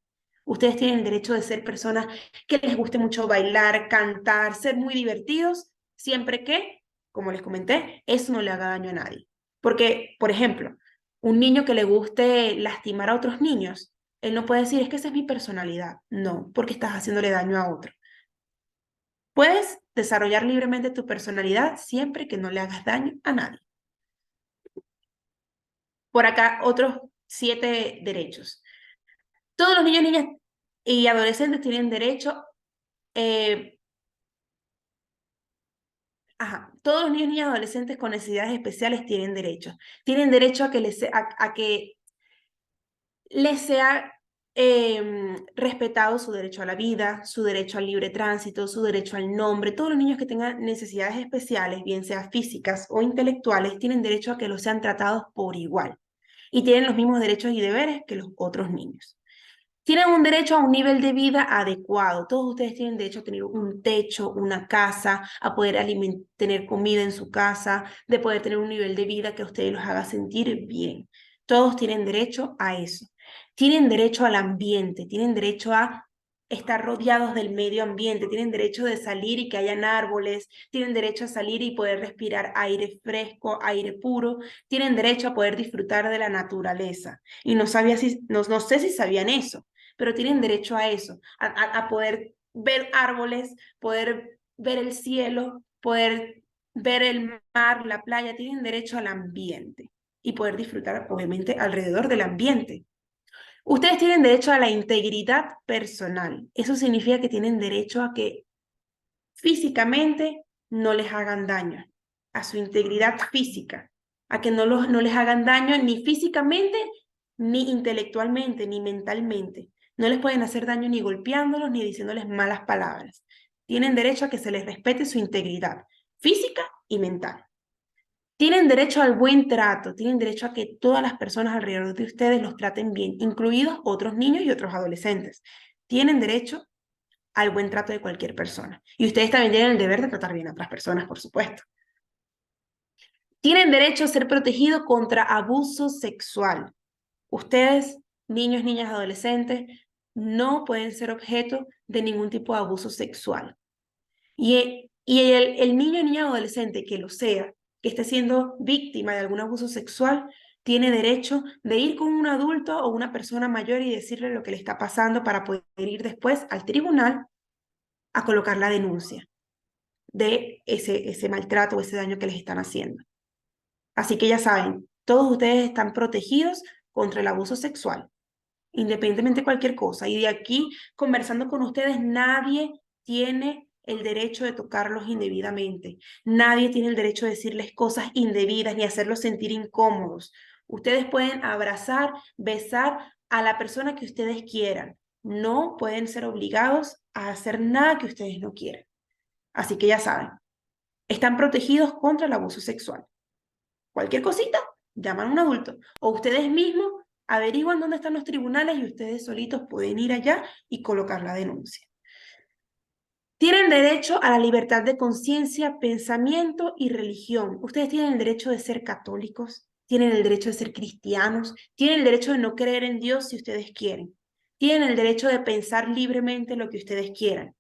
Ustedes tienen el derecho de ser personas que les guste mucho bailar, cantar, ser muy divertidos, siempre que, como les comenté, eso no le haga daño a nadie. Porque, por ejemplo, un niño que le guste lastimar a otros niños, él no puede decir, es que esa es mi personalidad. No, porque estás haciéndole daño a otro. Puedes desarrollar libremente tu personalidad siempre que no le hagas daño a nadie. Por acá, otros 7 derechos. Todos los niños, niñas y adolescentes tienen derecho, todos los niños, niñas y adolescentes con necesidades especiales tienen derecho. Tienen derecho a que les sea respetado su derecho a la vida, su derecho al libre tránsito, su derecho al nombre. Todos los niños que tengan necesidades especiales, bien sea físicas o intelectuales, tienen derecho a que los sean tratados por igual y tienen los mismos derechos y deberes que los otros niños. Tienen un derecho a un nivel de vida adecuado. Todos ustedes tienen derecho a tener un techo, una casa, a poder tener comida en su casa, de poder tener un nivel de vida que a ustedes los haga sentir bien. Todos tienen derecho a eso. Tienen derecho al ambiente, tienen derecho a estar rodeados del medio ambiente, tienen derecho de salir y que hayan árboles, tienen derecho a salir y poder respirar aire fresco, aire puro, tienen derecho a poder disfrutar de la naturaleza. Y no sé si sabían eso, pero tienen derecho a eso, a poder ver árboles, poder ver el cielo, poder ver el mar, la playa, tienen derecho al ambiente y poder disfrutar, obviamente, alrededor del ambiente. Ustedes tienen derecho a la integridad personal. Eso significa que tienen derecho a que físicamente no les hagan daño, a su integridad física, a que no les hagan daño ni físicamente, ni intelectualmente, ni mentalmente. No les pueden hacer daño ni golpeándolos, ni diciéndoles malas palabras. Tienen derecho a que se les respete su integridad física y mental. Tienen derecho al buen trato, tienen derecho a que todas las personas alrededor de ustedes los traten bien, incluidos otros niños y otros adolescentes. Tienen derecho al buen trato de cualquier persona. Y ustedes también tienen el deber de tratar bien a otras personas, por supuesto. Tienen derecho a ser protegidos contra abuso sexual. Ustedes, niños, niñas, adolescentes, no pueden ser objeto de ningún tipo de abuso sexual. Y el niño, niña, adolescente que lo sea, que esté siendo víctima de algún abuso sexual, tiene derecho de ir con un adulto o una persona mayor y decirle lo que le está pasando para poder ir después al tribunal a colocar la denuncia de ese maltrato o ese daño que les están haciendo. Así que ya saben, todos ustedes están protegidos contra el abuso sexual, independientemente de cualquier cosa. Y de aquí, conversando con ustedes, nadie tiene el derecho de tocarlos indebidamente. Nadie tiene el derecho de decirles cosas indebidas ni hacerlos sentir incómodos. Ustedes pueden abrazar, besar a la persona que ustedes quieran. No pueden ser obligados a hacer nada que ustedes no quieran. Así que ya saben, están protegidos contra el abuso sexual. Cualquier cosita, llaman a un adulto. O ustedes mismos averiguan dónde están los tribunales y ustedes solitos pueden ir allá y colocar la denuncia. Tienen derecho a la libertad de conciencia, pensamiento y religión. Ustedes tienen el derecho de ser católicos, tienen el derecho de ser cristianos, tienen el derecho de no creer en Dios si ustedes quieren. Tienen el derecho de pensar libremente lo que ustedes quieran.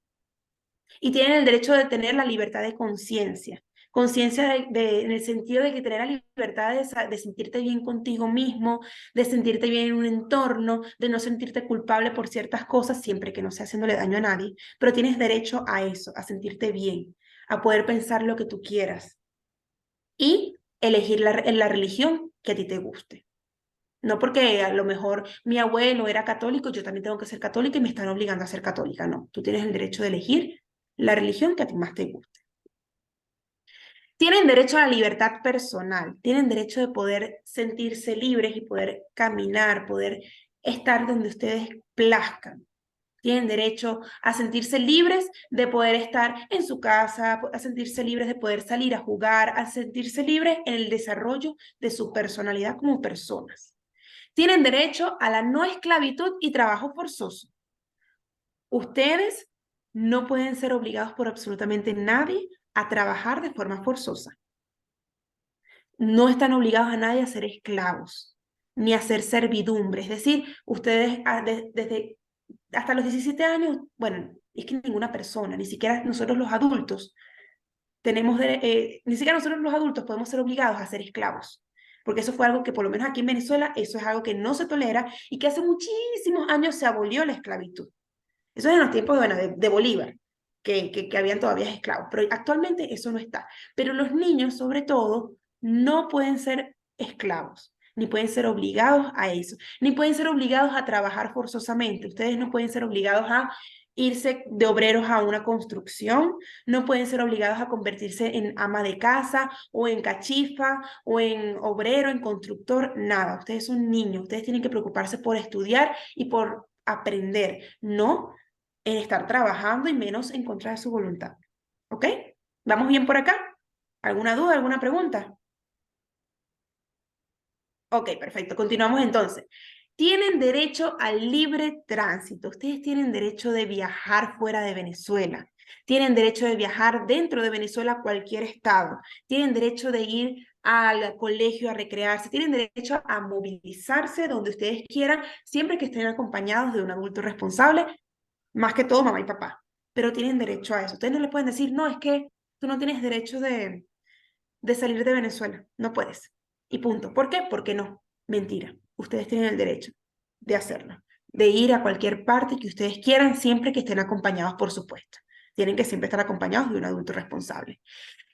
Y tienen el derecho de tener la libertad de conciencia. Conciencia en el sentido de que tener la libertad de sentirte bien contigo mismo, de sentirte bien en un entorno, de no sentirte culpable por ciertas cosas, siempre que no sea haciéndole daño a nadie, pero tienes derecho a eso, a sentirte bien, a poder pensar lo que tú quieras. Y elegir la religión que a ti te guste. No porque a lo mejor mi abuelo era católico, yo también tengo que ser católica y me están obligando a ser católica. No, tú tienes el derecho de elegir la religión que a ti más te guste. Tienen derecho a la libertad personal, tienen derecho de poder sentirse libres y poder caminar, poder estar donde ustedes plazcan. Tienen derecho a sentirse libres de poder estar en su casa, a sentirse libres de poder salir a jugar, a sentirse libres en el desarrollo de su personalidad como personas. Tienen derecho a la no esclavitud y trabajo forzoso. Ustedes no pueden ser obligados por absolutamente nadie a trabajar de forma forzosa. No están obligados a nadie a ser esclavos, ni a ser servidumbre. Es decir, ustedes desde hasta los 17 años, bueno, es que ninguna persona, ni siquiera nosotros los adultos, ni siquiera nosotros los adultos podemos ser obligados a ser esclavos. Porque eso fue algo que por lo menos aquí en Venezuela, eso es algo que no se tolera y que hace muchísimos años se abolió la esclavitud. Eso es en los tiempos bueno, de Bolívar, que habían todavía esclavos, pero actualmente eso no está. Pero los niños, sobre todo, no pueden ser esclavos, ni pueden ser obligados a eso, ni pueden ser obligados a trabajar forzosamente. Ustedes no pueden ser obligados a irse de obreros a una construcción, no pueden ser obligados a convertirse en ama de casa o en cachifa o en obrero, en constructor, nada. Ustedes son niños, ustedes tienen que preocuparse por estudiar y por aprender, no en estar trabajando y menos en contra de su voluntad. ¿Ok? ¿Vamos bien por acá? ¿Alguna duda, alguna pregunta? Ok, perfecto. Continuamos entonces. Tienen derecho al libre tránsito. Ustedes tienen derecho de viajar fuera de Venezuela. Tienen derecho de viajar dentro de Venezuela a cualquier estado. Tienen derecho de ir al colegio a recrearse. Tienen derecho a movilizarse donde ustedes quieran, siempre que estén acompañados de un adulto responsable, más que todo mamá y papá. Pero tienen derecho a eso. Ustedes no le pueden decir, no, es que tú no tienes derecho de salir de Venezuela. No puedes. Y punto. ¿Por qué? Porque no. Mentira. Ustedes tienen el derecho de hacerlo, de ir a cualquier parte que ustedes quieran, siempre que estén acompañados, por supuesto. Tienen que siempre estar acompañados de un adulto responsable.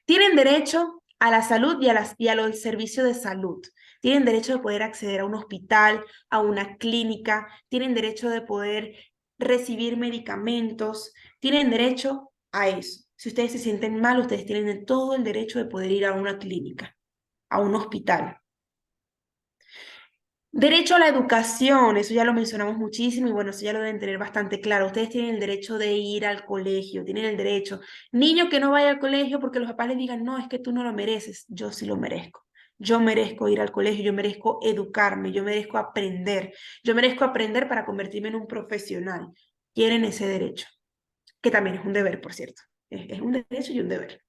Tienen derecho a la salud y a los servicios de salud. Tienen derecho de poder acceder a un hospital, a una clínica. Tienen derecho de poder recibir medicamentos. Tienen derecho a eso. Si ustedes se sienten mal, ustedes tienen todo el derecho de poder ir a una clínica, a un hospital. Derecho a la educación, eso ya lo mencionamos muchísimo y bueno, eso ya lo deben tener bastante claro. Ustedes tienen el derecho de ir al colegio, tienen el derecho. Niño que no vaya al colegio porque los papás les digan, no, es que tú no lo mereces, yo sí lo merezco. Yo merezco ir al colegio, yo merezco educarme, yo merezco aprender para convertirme en un profesional. Tienen ese derecho, que también es un deber, por cierto. Es un derecho y un deber.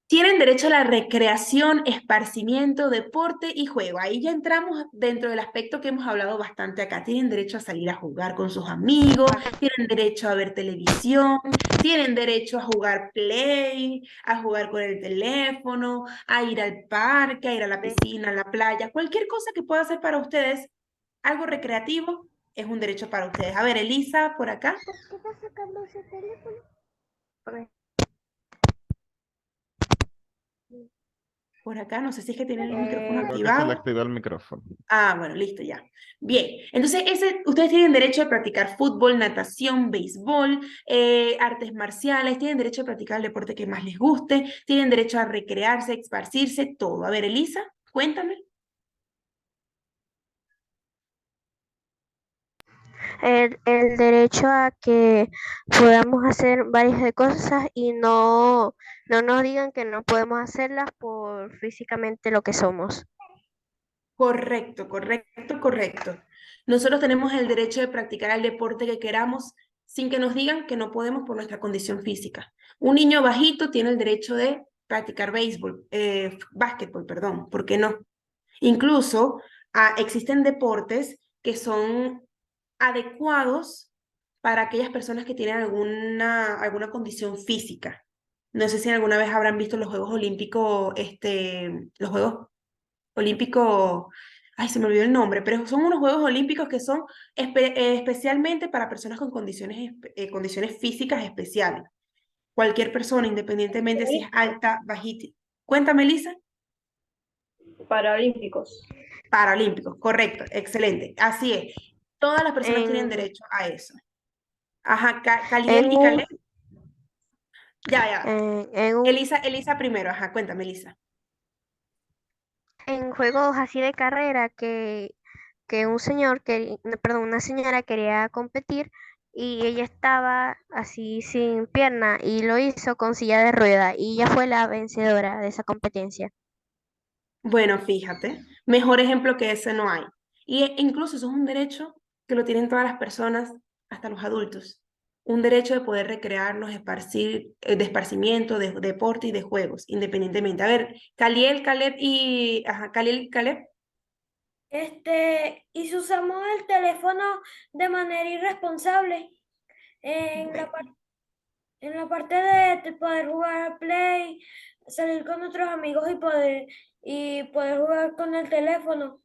Tienen derecho a la recreación, esparcimiento, deporte y juego. Ahí ya entramos dentro del aspecto que hemos hablado bastante acá. Tienen derecho a salir a jugar con sus amigos, tienen derecho a ver televisión, tienen derecho a jugar play, a jugar con el teléfono, a ir al parque, a ir a la piscina, a la playa. Cualquier cosa que pueda ser para ustedes algo recreativo es un derecho para ustedes. A ver, Elisa, por acá. ¿Por qué estás sacando ese teléfono? Por acá, no sé si es que tienen el micrófono Creo que se le activado. activó el micrófono. Ah, bueno, listo ya. Bien, entonces ustedes tienen derecho a practicar fútbol, natación, béisbol, artes marciales, tienen derecho a practicar el deporte que más les guste, tienen derecho a recrearse, esparcirse, todo. A ver, Elisa, cuéntame. El derecho a que podamos hacer varias de cosas y no nos digan que no podemos hacerlas por físicamente lo que somos. Correcto, correcto, correcto. Nosotros tenemos el derecho de practicar el deporte que queramos sin que nos digan que no podemos por nuestra condición física. Un niño bajito tiene el derecho de practicar básquetbol, perdón, ¿por qué no? Incluso existen deportes que son adecuados para aquellas personas que tienen alguna condición física. No sé si alguna vez habrán visto los Juegos Olímpicos, los Juegos Olímpicos, ay, se me olvidó el nombre, pero son unos Juegos Olímpicos que son especialmente para personas con condiciones físicas especiales. Cualquier persona, independientemente si es alta, bajita. Cuéntame, Lisa. Paralímpicos. Paralímpicos, correcto, excelente, así es. Todas las personas tienen En, derecho a eso. Ajá, Caliel en y un, Caleb, ya. en un, Elisa primero, ajá, cuéntame, Elisa. en juegos así de carrera que un señor, no, perdón, una señora quería competir y ella estaba así sin pierna y lo hizo con silla de rueda y ella fue la vencedora de esa competencia. Bueno, fíjate, mejor ejemplo que ese no hay. Incluso eso es un derecho que lo tienen todas las personas, hasta los adultos. Un derecho de poder recrearnos, de esparcimiento, de deporte y de juegos, independientemente. A ver, Caliel y Caleb, Y si usamos el teléfono de manera irresponsable, en la, bueno, par- en la parte de poder jugar Play, salir con nuestros amigos y poder jugar con el teléfono.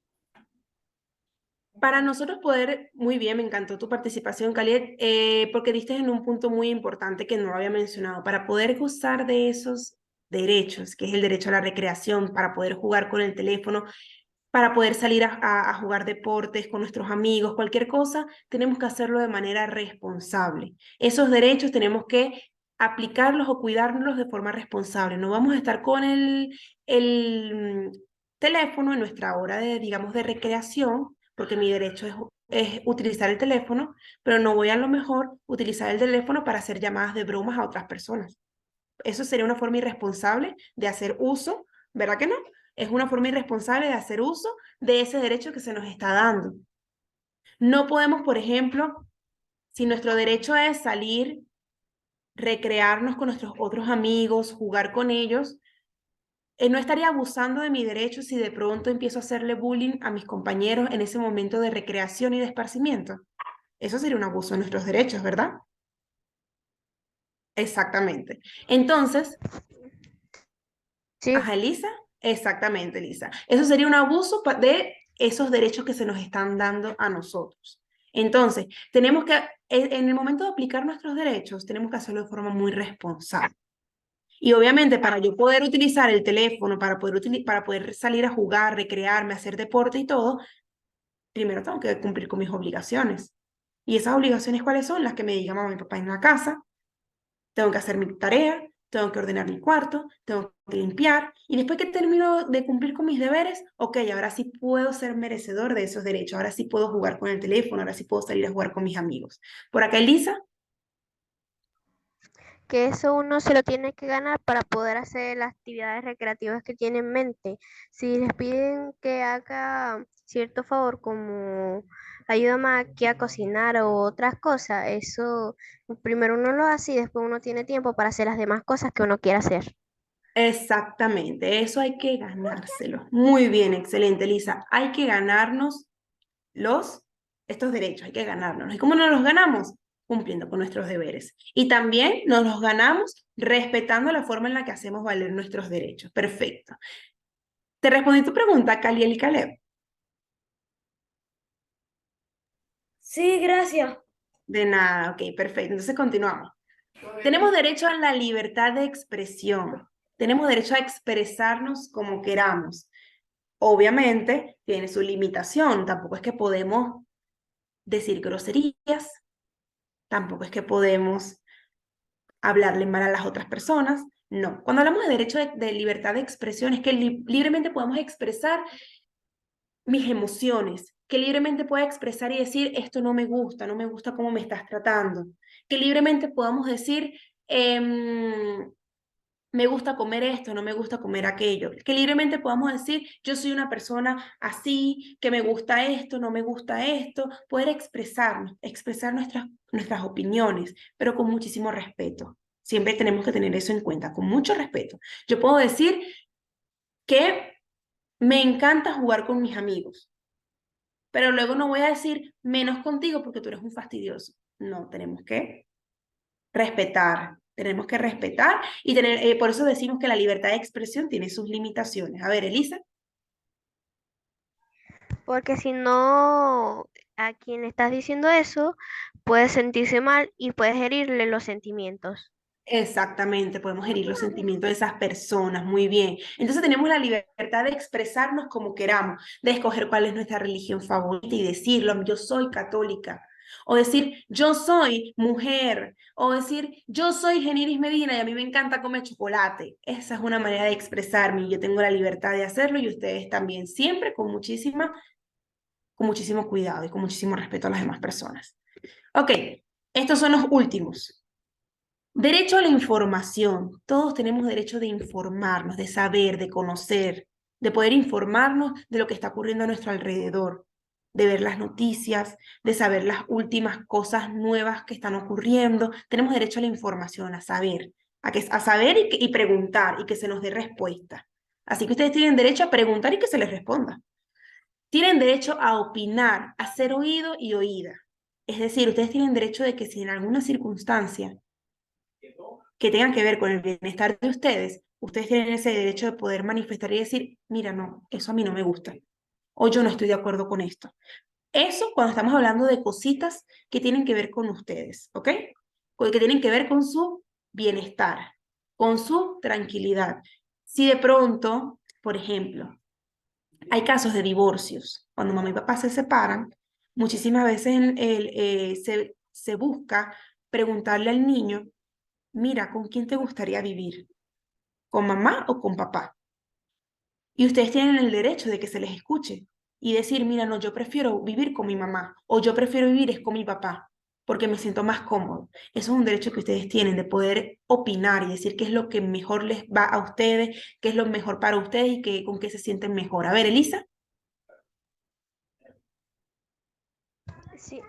para nosotros poder, muy bien, me encantó tu participación, Caliet, porque diste en un punto muy importante que no lo había mencionado. Para poder gozar de esos derechos, que es el derecho a la recreación, para poder jugar con el teléfono, para poder salir a jugar deportes con nuestros amigos, cualquier cosa, tenemos que hacerlo de manera responsable. Esos derechos tenemos que aplicarlos o cuidarlos de forma responsable. No vamos a estar con el teléfono en nuestra hora de, digamos, de recreación, porque mi derecho es utilizar el teléfono, pero no voy a lo mejor utilizar el teléfono para hacer llamadas de bromas a otras personas. Eso sería una forma irresponsable de hacer uso, ¿verdad que no? Es una forma irresponsable de hacer uso de ese derecho que se nos está dando. No podemos, por ejemplo, si nuestro derecho es salir, recrearnos con nuestros otros amigos, jugar con ellos, no estaría abusando de mi derecho si de pronto empiezo a hacerle bullying a mis compañeros en ese momento de recreación y de esparcimiento. Eso sería un abuso de nuestros derechos, ¿verdad? Exactamente. Entonces, Sí, ajá, Elisa. Exactamente, Elisa. Eso sería un abuso de esos derechos que se nos están dando a nosotros. Entonces, tenemos que, en el momento de aplicar nuestros derechos, tenemos que hacerlo de forma muy responsable. Y obviamente, para yo poder utilizar el teléfono, para poder salir a jugar, recrearme, hacer deporte y todo, primero tengo que cumplir con mis obligaciones. ¿Y esas obligaciones cuáles son? Las que me diga mamá y papá en la casa, tengo que hacer mi tarea, tengo que ordenar mi cuarto, tengo que limpiar, y después que termino de cumplir con mis deberes, ok, ahora sí puedo ser merecedor de esos derechos, ahora sí puedo jugar con el teléfono, ahora sí puedo salir a jugar con mis amigos. Por acá, Elisa, que eso uno se lo tiene que ganar para poder hacer las actividades recreativas que tiene en mente. Si les piden que haga cierto favor como ayúdame aquí a cocinar o otras cosas, eso primero uno lo hace y después uno tiene tiempo para hacer las demás cosas que uno quiera hacer. exactamente, eso hay que ganárselo. Muy bien, excelente, Elisa. Hay que ganarnos los, estos derechos, hay que ganárnoslos. ¿Y cómo nos los ganamos? Cumpliendo con nuestros deberes. Y también nos los ganamos respetando la forma en la que hacemos valer nuestros derechos. Perfecto. Te respondí tu pregunta, Caliel y Caleb. Sí, gracias. De nada, ok, perfecto. Entonces continuamos. Tenemos derecho a la libertad de expresión. Tenemos derecho a expresarnos como queramos. Obviamente, tiene su limitación. Tampoco es que podemos decir groserías, tampoco es que podemos hablarle mal a las otras personas. No. Cuando hablamos de derecho de libertad de expresión, es que libremente podemos expresar mis emociones, que libremente pueda expresar y decir, esto no me gusta, no me gusta cómo me estás tratando, que libremente podamos decir, me gusta comer esto, no me gusta comer aquello, que libremente podamos decir, yo soy una persona así, que me gusta esto, no me gusta esto, poder expresarnos, expresar nuestras opiniones, pero con muchísimo respeto. Siempre tenemos que tener eso en cuenta, con mucho respeto. Yo puedo decir que me encanta jugar con mis amigos, pero luego no voy a decir menos contigo porque tú eres un fastidioso. No, tenemos que respetar y tener, por eso decimos que la libertad de expresión tiene sus limitaciones. A ver, Elisa. Porque si no, a quien le estás diciendo eso puede sentirse mal y puedes herirle los sentimientos. Exactamente, podemos herir los sentimientos de esas personas, muy bien. Entonces tenemos la libertad de expresarnos como queramos, de escoger cuál es nuestra religión favorita y decirlo, yo soy católica, o decir, yo soy mujer, o decir, yo soy Geniris Medina y a mí me encanta comer chocolate. Esa es una manera de expresarme y yo tengo la libertad de hacerlo y ustedes también, siempre con muchísimo cuidado y con muchísimo respeto a las demás personas. Ok, estos son los últimos. Derecho a la información. Todos tenemos derecho de informarnos, de saber, de conocer, de poder informarnos de lo que está ocurriendo a nuestro alrededor, de ver las noticias, de saber las últimas cosas nuevas que están ocurriendo. Tenemos derecho a la información, a saber, a saber y preguntar y que se nos dé respuesta. Así que ustedes tienen derecho a preguntar y que se les responda. Tienen derecho a opinar, a ser oído y oída. Es decir, ustedes tienen derecho de que si en alguna circunstancia que tengan que ver con el bienestar de ustedes tienen ese derecho de poder manifestar y decir, mira, no, eso a mí no me gusta, o yo no estoy de acuerdo con esto. Eso cuando estamos hablando de cositas que tienen que ver con ustedes, ¿ok? Que tienen que ver con su bienestar, con su tranquilidad. Si de pronto, por ejemplo, hay casos de divorcios, cuando mamá y papá se separan, muchísimas veces se busca preguntarle al niño, mira, ¿con quién te gustaría vivir? ¿Con mamá o con papá? Y ustedes tienen el derecho de que se les escuche y decir, mira, no, yo prefiero vivir con mi mamá o yo prefiero vivir es con mi papá porque me siento más cómodo. Eso es un derecho que ustedes tienen de poder opinar y decir qué es lo que mejor les va a ustedes, qué es lo mejor para ustedes y con qué se sienten mejor. A ver, Elisa. Sí,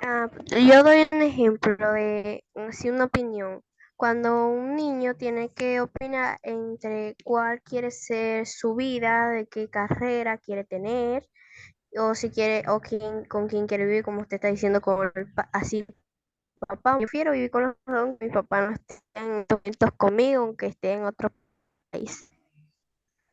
yo doy un ejemplo de sí, una opinión. Cuando un niño tiene que opinar entre cuál quiere ser su vida, de qué carrera quiere tener, o si quiere, o con quién quiere vivir, como usted está diciendo, así, papá, yo prefiero vivir con los dos, aunque mi papá no esté en estos momentos conmigo, aunque esté en otro país.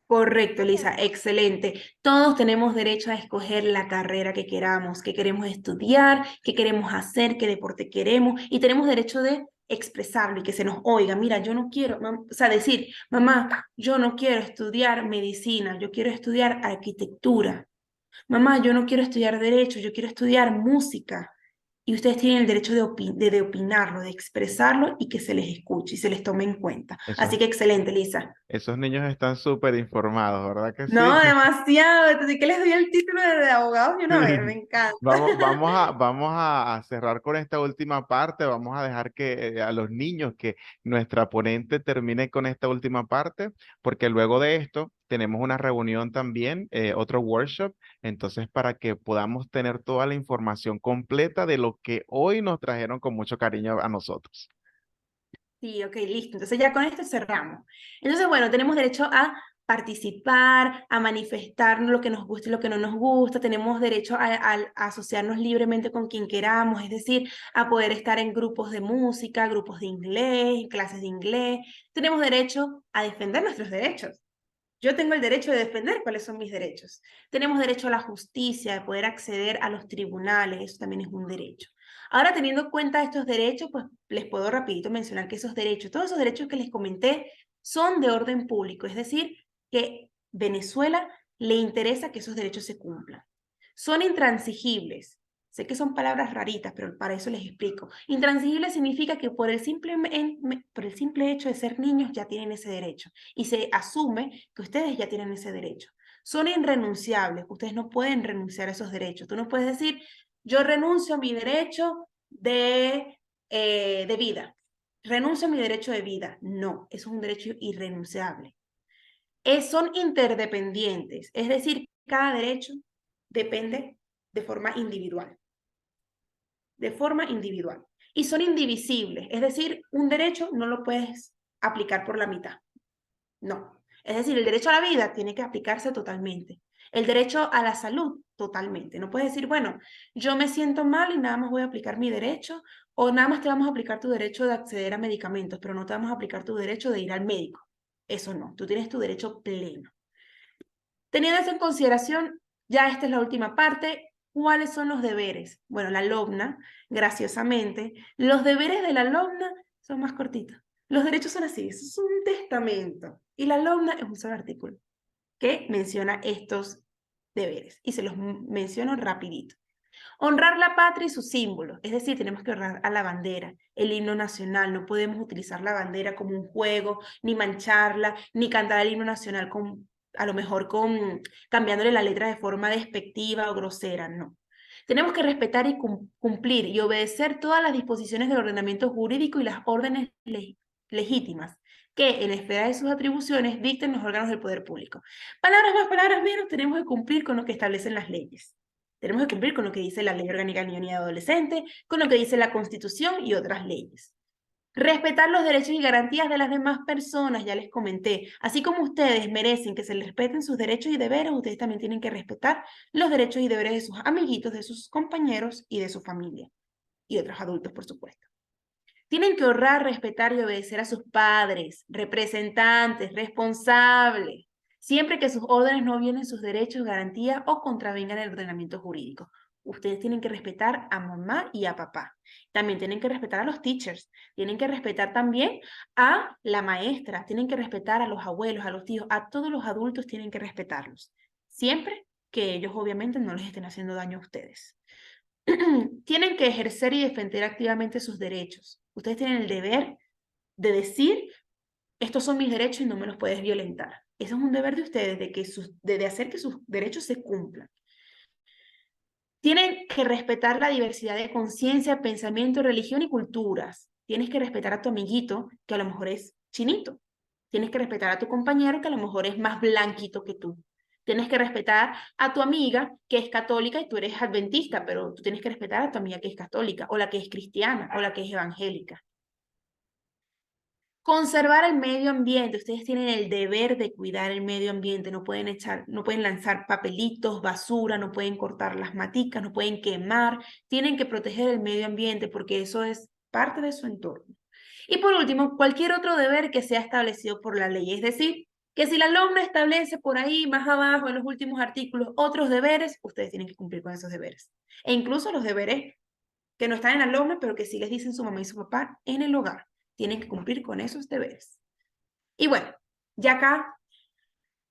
Correcto, Elisa, excelente. Todos tenemos derecho a escoger la carrera que queramos, que queremos estudiar, qué queremos hacer, qué deporte queremos, y tenemos derecho de expresarlo y que se nos oiga. Mira, yo no quiero, o sea, decir, mamá, yo no quiero estudiar medicina, yo quiero estudiar arquitectura. Mamá, yo no quiero estudiar derecho, yo quiero estudiar música. Y ustedes tienen el derecho de opinarlo, de expresarlo y que se les escuche y se les tome en cuenta. Así Esos, que excelente, Lisa. esos niños están súper informados, ¿verdad que sí? No, demasiado. Así que les doy el título de abogado de una vez, me encanta. Vamos a cerrar con esta última parte. Vamos a dejar que a los niños que nuestra ponente termine con esta última parte, porque luego de esto tenemos una reunión también, otro workshop, entonces para que podamos tener toda la información completa de lo que hoy nos trajeron con mucho cariño a nosotros. Sí, ok, listo. Entonces ya con esto cerramos. Entonces, bueno, tenemos derecho a participar, a manifestarnos lo que nos gusta y lo que no nos gusta. Tenemos derecho a asociarnos libremente con quien queramos, es decir, a poder estar en grupos de música, grupos de inglés, clases de inglés. Tenemos derecho a defender nuestros derechos. Yo tengo el derecho de defender cuáles son mis derechos. Tenemos derecho a la justicia, de poder acceder a los tribunales, eso también es un derecho. Ahora, teniendo en cuenta estos derechos, pues les puedo rapidito mencionar que esos derechos, todos esos derechos que les comenté, son de orden público, es decir, que Venezuela le interesa que esos derechos se cumplan. Son intransigibles. Sé que son palabras raritas, pero para eso les explico. Intransigible significa que por el simple hecho de ser niños ya tienen ese derecho y se asume que ustedes ya tienen ese derecho. Son irrenunciables, ustedes no pueden renunciar a esos derechos. Tú no puedes decir, yo renuncio a mi derecho de vida, renuncio a mi derecho de vida. No, eso es un derecho irrenunciable. Son interdependientes, es decir, cada derecho depende de forma individual. De forma individual. Y son indivisibles, es decir, un derecho no lo puedes aplicar por la mitad. No. Es decir, el derecho a la vida tiene que aplicarse totalmente. El derecho a la salud, totalmente. No puedes decir, bueno, yo me siento mal y nada más voy a aplicar mi derecho, o nada más te vamos a aplicar tu derecho de acceder a medicamentos, pero no te vamos a aplicar tu derecho de ir al médico. Eso no, tú tienes tu derecho pleno. Teniendo eso en consideración, ya esta es la última parte. ¿Cuáles son los deberes? Bueno, la alumna, graciosamente, los deberes de la alumna son más cortitos. Los derechos son así, eso es un testamento. Y la LOMNA es un solo artículo que menciona estos deberes. Y se los menciono rapidito. Honrar la patria y sus símbolos, es decir, tenemos que honrar a la bandera, el himno nacional, no podemos utilizar la bandera como un juego, ni mancharla, ni cantar el himno nacional a lo mejor cambiándole la letra de forma despectiva o grosera, no. Tenemos que respetar y cumplir y obedecer todas las disposiciones del ordenamiento jurídico y las órdenes legítimas que en la esfera de sus atribuciones dicten los órganos del poder público. Palabras más, palabras menos, tenemos que cumplir con lo que establecen las leyes. Tenemos que cumplir con lo que dice la Ley Orgánica del Niño y Adolescente, con lo que dice la Constitución y otras leyes. Respetar los derechos y garantías de las demás personas, ya les comenté. Así como ustedes merecen que se les respeten sus derechos y deberes, ustedes también tienen que respetar los derechos y deberes de sus amiguitos, de sus compañeros y de su familia. Y otros adultos, por supuesto. Tienen que honrar, respetar y obedecer a sus padres, representantes, responsables, siempre que sus órdenes no violen sus derechos, garantías o contravengan el ordenamiento jurídico. Ustedes tienen que respetar a mamá y a papá. También tienen que respetar a los teachers. Tienen que respetar también a la maestra. Tienen que respetar a los abuelos, a los tíos, a todos los adultos tienen que respetarlos. Siempre que ellos obviamente no les estén haciendo daño a ustedes. Tienen que ejercer y defender activamente sus derechos. Ustedes tienen el deber de decir, estos son mis derechos y no me los puedes violentar. Eso es un deber de ustedes, de hacer que sus derechos se cumplan. Tienen que respetar la diversidad de conciencia, pensamiento, religión y culturas. Tienes que respetar a tu amiguito, que a lo mejor es chinito. Tienes que respetar a tu compañero, que a lo mejor es más blanquito que tú. Tienes que respetar a tu amiga, que es católica y tú eres adventista, pero tú tienes que respetar a tu amiga que es católica, o la que es cristiana, o la que es evangélica. Conservar el medio ambiente. Ustedes tienen el deber de cuidar el medio ambiente. No pueden lanzar papelitos, basura, no pueden cortar las maticas, no pueden quemar. Tienen que proteger el medio ambiente porque eso es parte de su entorno. Y por último, cualquier otro deber que sea establecido por la ley. Es decir, que si la LOMNA establece por ahí, más abajo, en los últimos artículos, otros deberes, ustedes tienen que cumplir con esos deberes. E incluso los deberes que no están en la LOMNA, pero que sí les dicen su mamá y su papá en el hogar. Tienen que cumplir con esos deberes. Y bueno, ya acá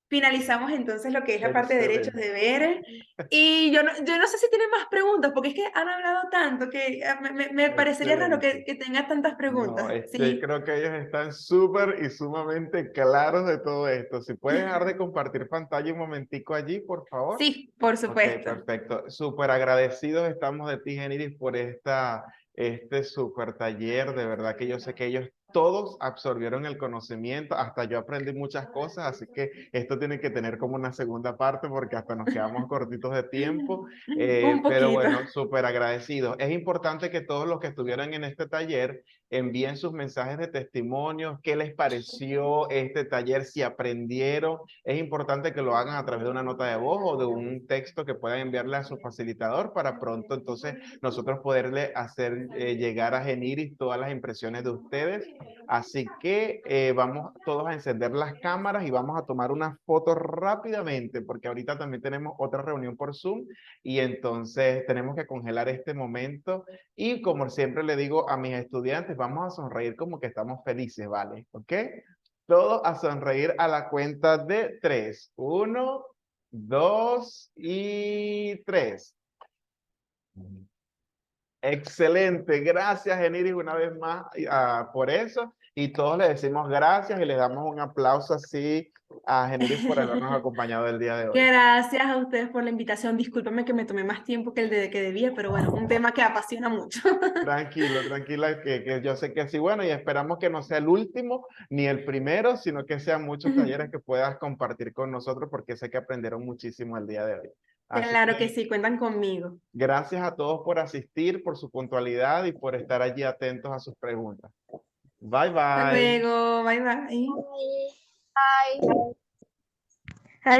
finalizamos entonces lo que es la parte de derechos, deberes. Y yo no sé si tienen más preguntas, porque es que han hablado tanto que me parecería raro que tenga tantas preguntas. No, Sí. creo que ellos están súper y sumamente claros de todo esto. Si puedes dejar de compartir pantalla un momentico allí, por favor. Sí, por supuesto. Ok, perfecto. Súper agradecidos estamos de ti, Géneris, por este súper taller. De verdad que yo sé que ellos todos absorbieron el conocimiento, hasta yo aprendí muchas cosas, así que esto tiene que tener como una segunda parte porque hasta nos quedamos cortitos de tiempo. Un poquito. Pero bueno, súper agradecidos. Es importante que todos los que estuvieran en este taller envíen sus mensajes de testimonio, qué les pareció este taller, si aprendieron. Es importante que lo hagan a través de una nota de voz o de un texto que puedan enviarle a su facilitador para pronto entonces nosotros poderle hacer llegar a Géneris todas las impresiones de ustedes. Así que vamos todos a encender las cámaras y vamos a tomar una foto rápidamente porque ahorita también tenemos otra reunión por Zoom y entonces tenemos que congelar este momento y como siempre le digo a mis estudiantes, vamos a sonreír como que estamos felices, ¿vale? ¿Ok? Todos a sonreír a la cuenta de 3. 1, 2 y 3. Excelente, gracias Géneris una vez más por eso y todos le decimos gracias y le damos un aplauso así a Géneris por habernos acompañado el día de hoy. Gracias a ustedes por la invitación. Discúlpame que me tomé más tiempo que que debía, pero bueno, un tema que apasiona mucho. Tranquilo, tranquila, que yo sé que sí, bueno, y esperamos que no sea el último ni el primero, sino que sean muchos talleres que puedas compartir con nosotros porque sé que aprendieron muchísimo el día de hoy. Así Claro que sí, cuentan conmigo. Gracias a todos por asistir, por su puntualidad y por estar allí atentos a sus preguntas. Bye, bye. Hasta luego, bye, bye. Bye.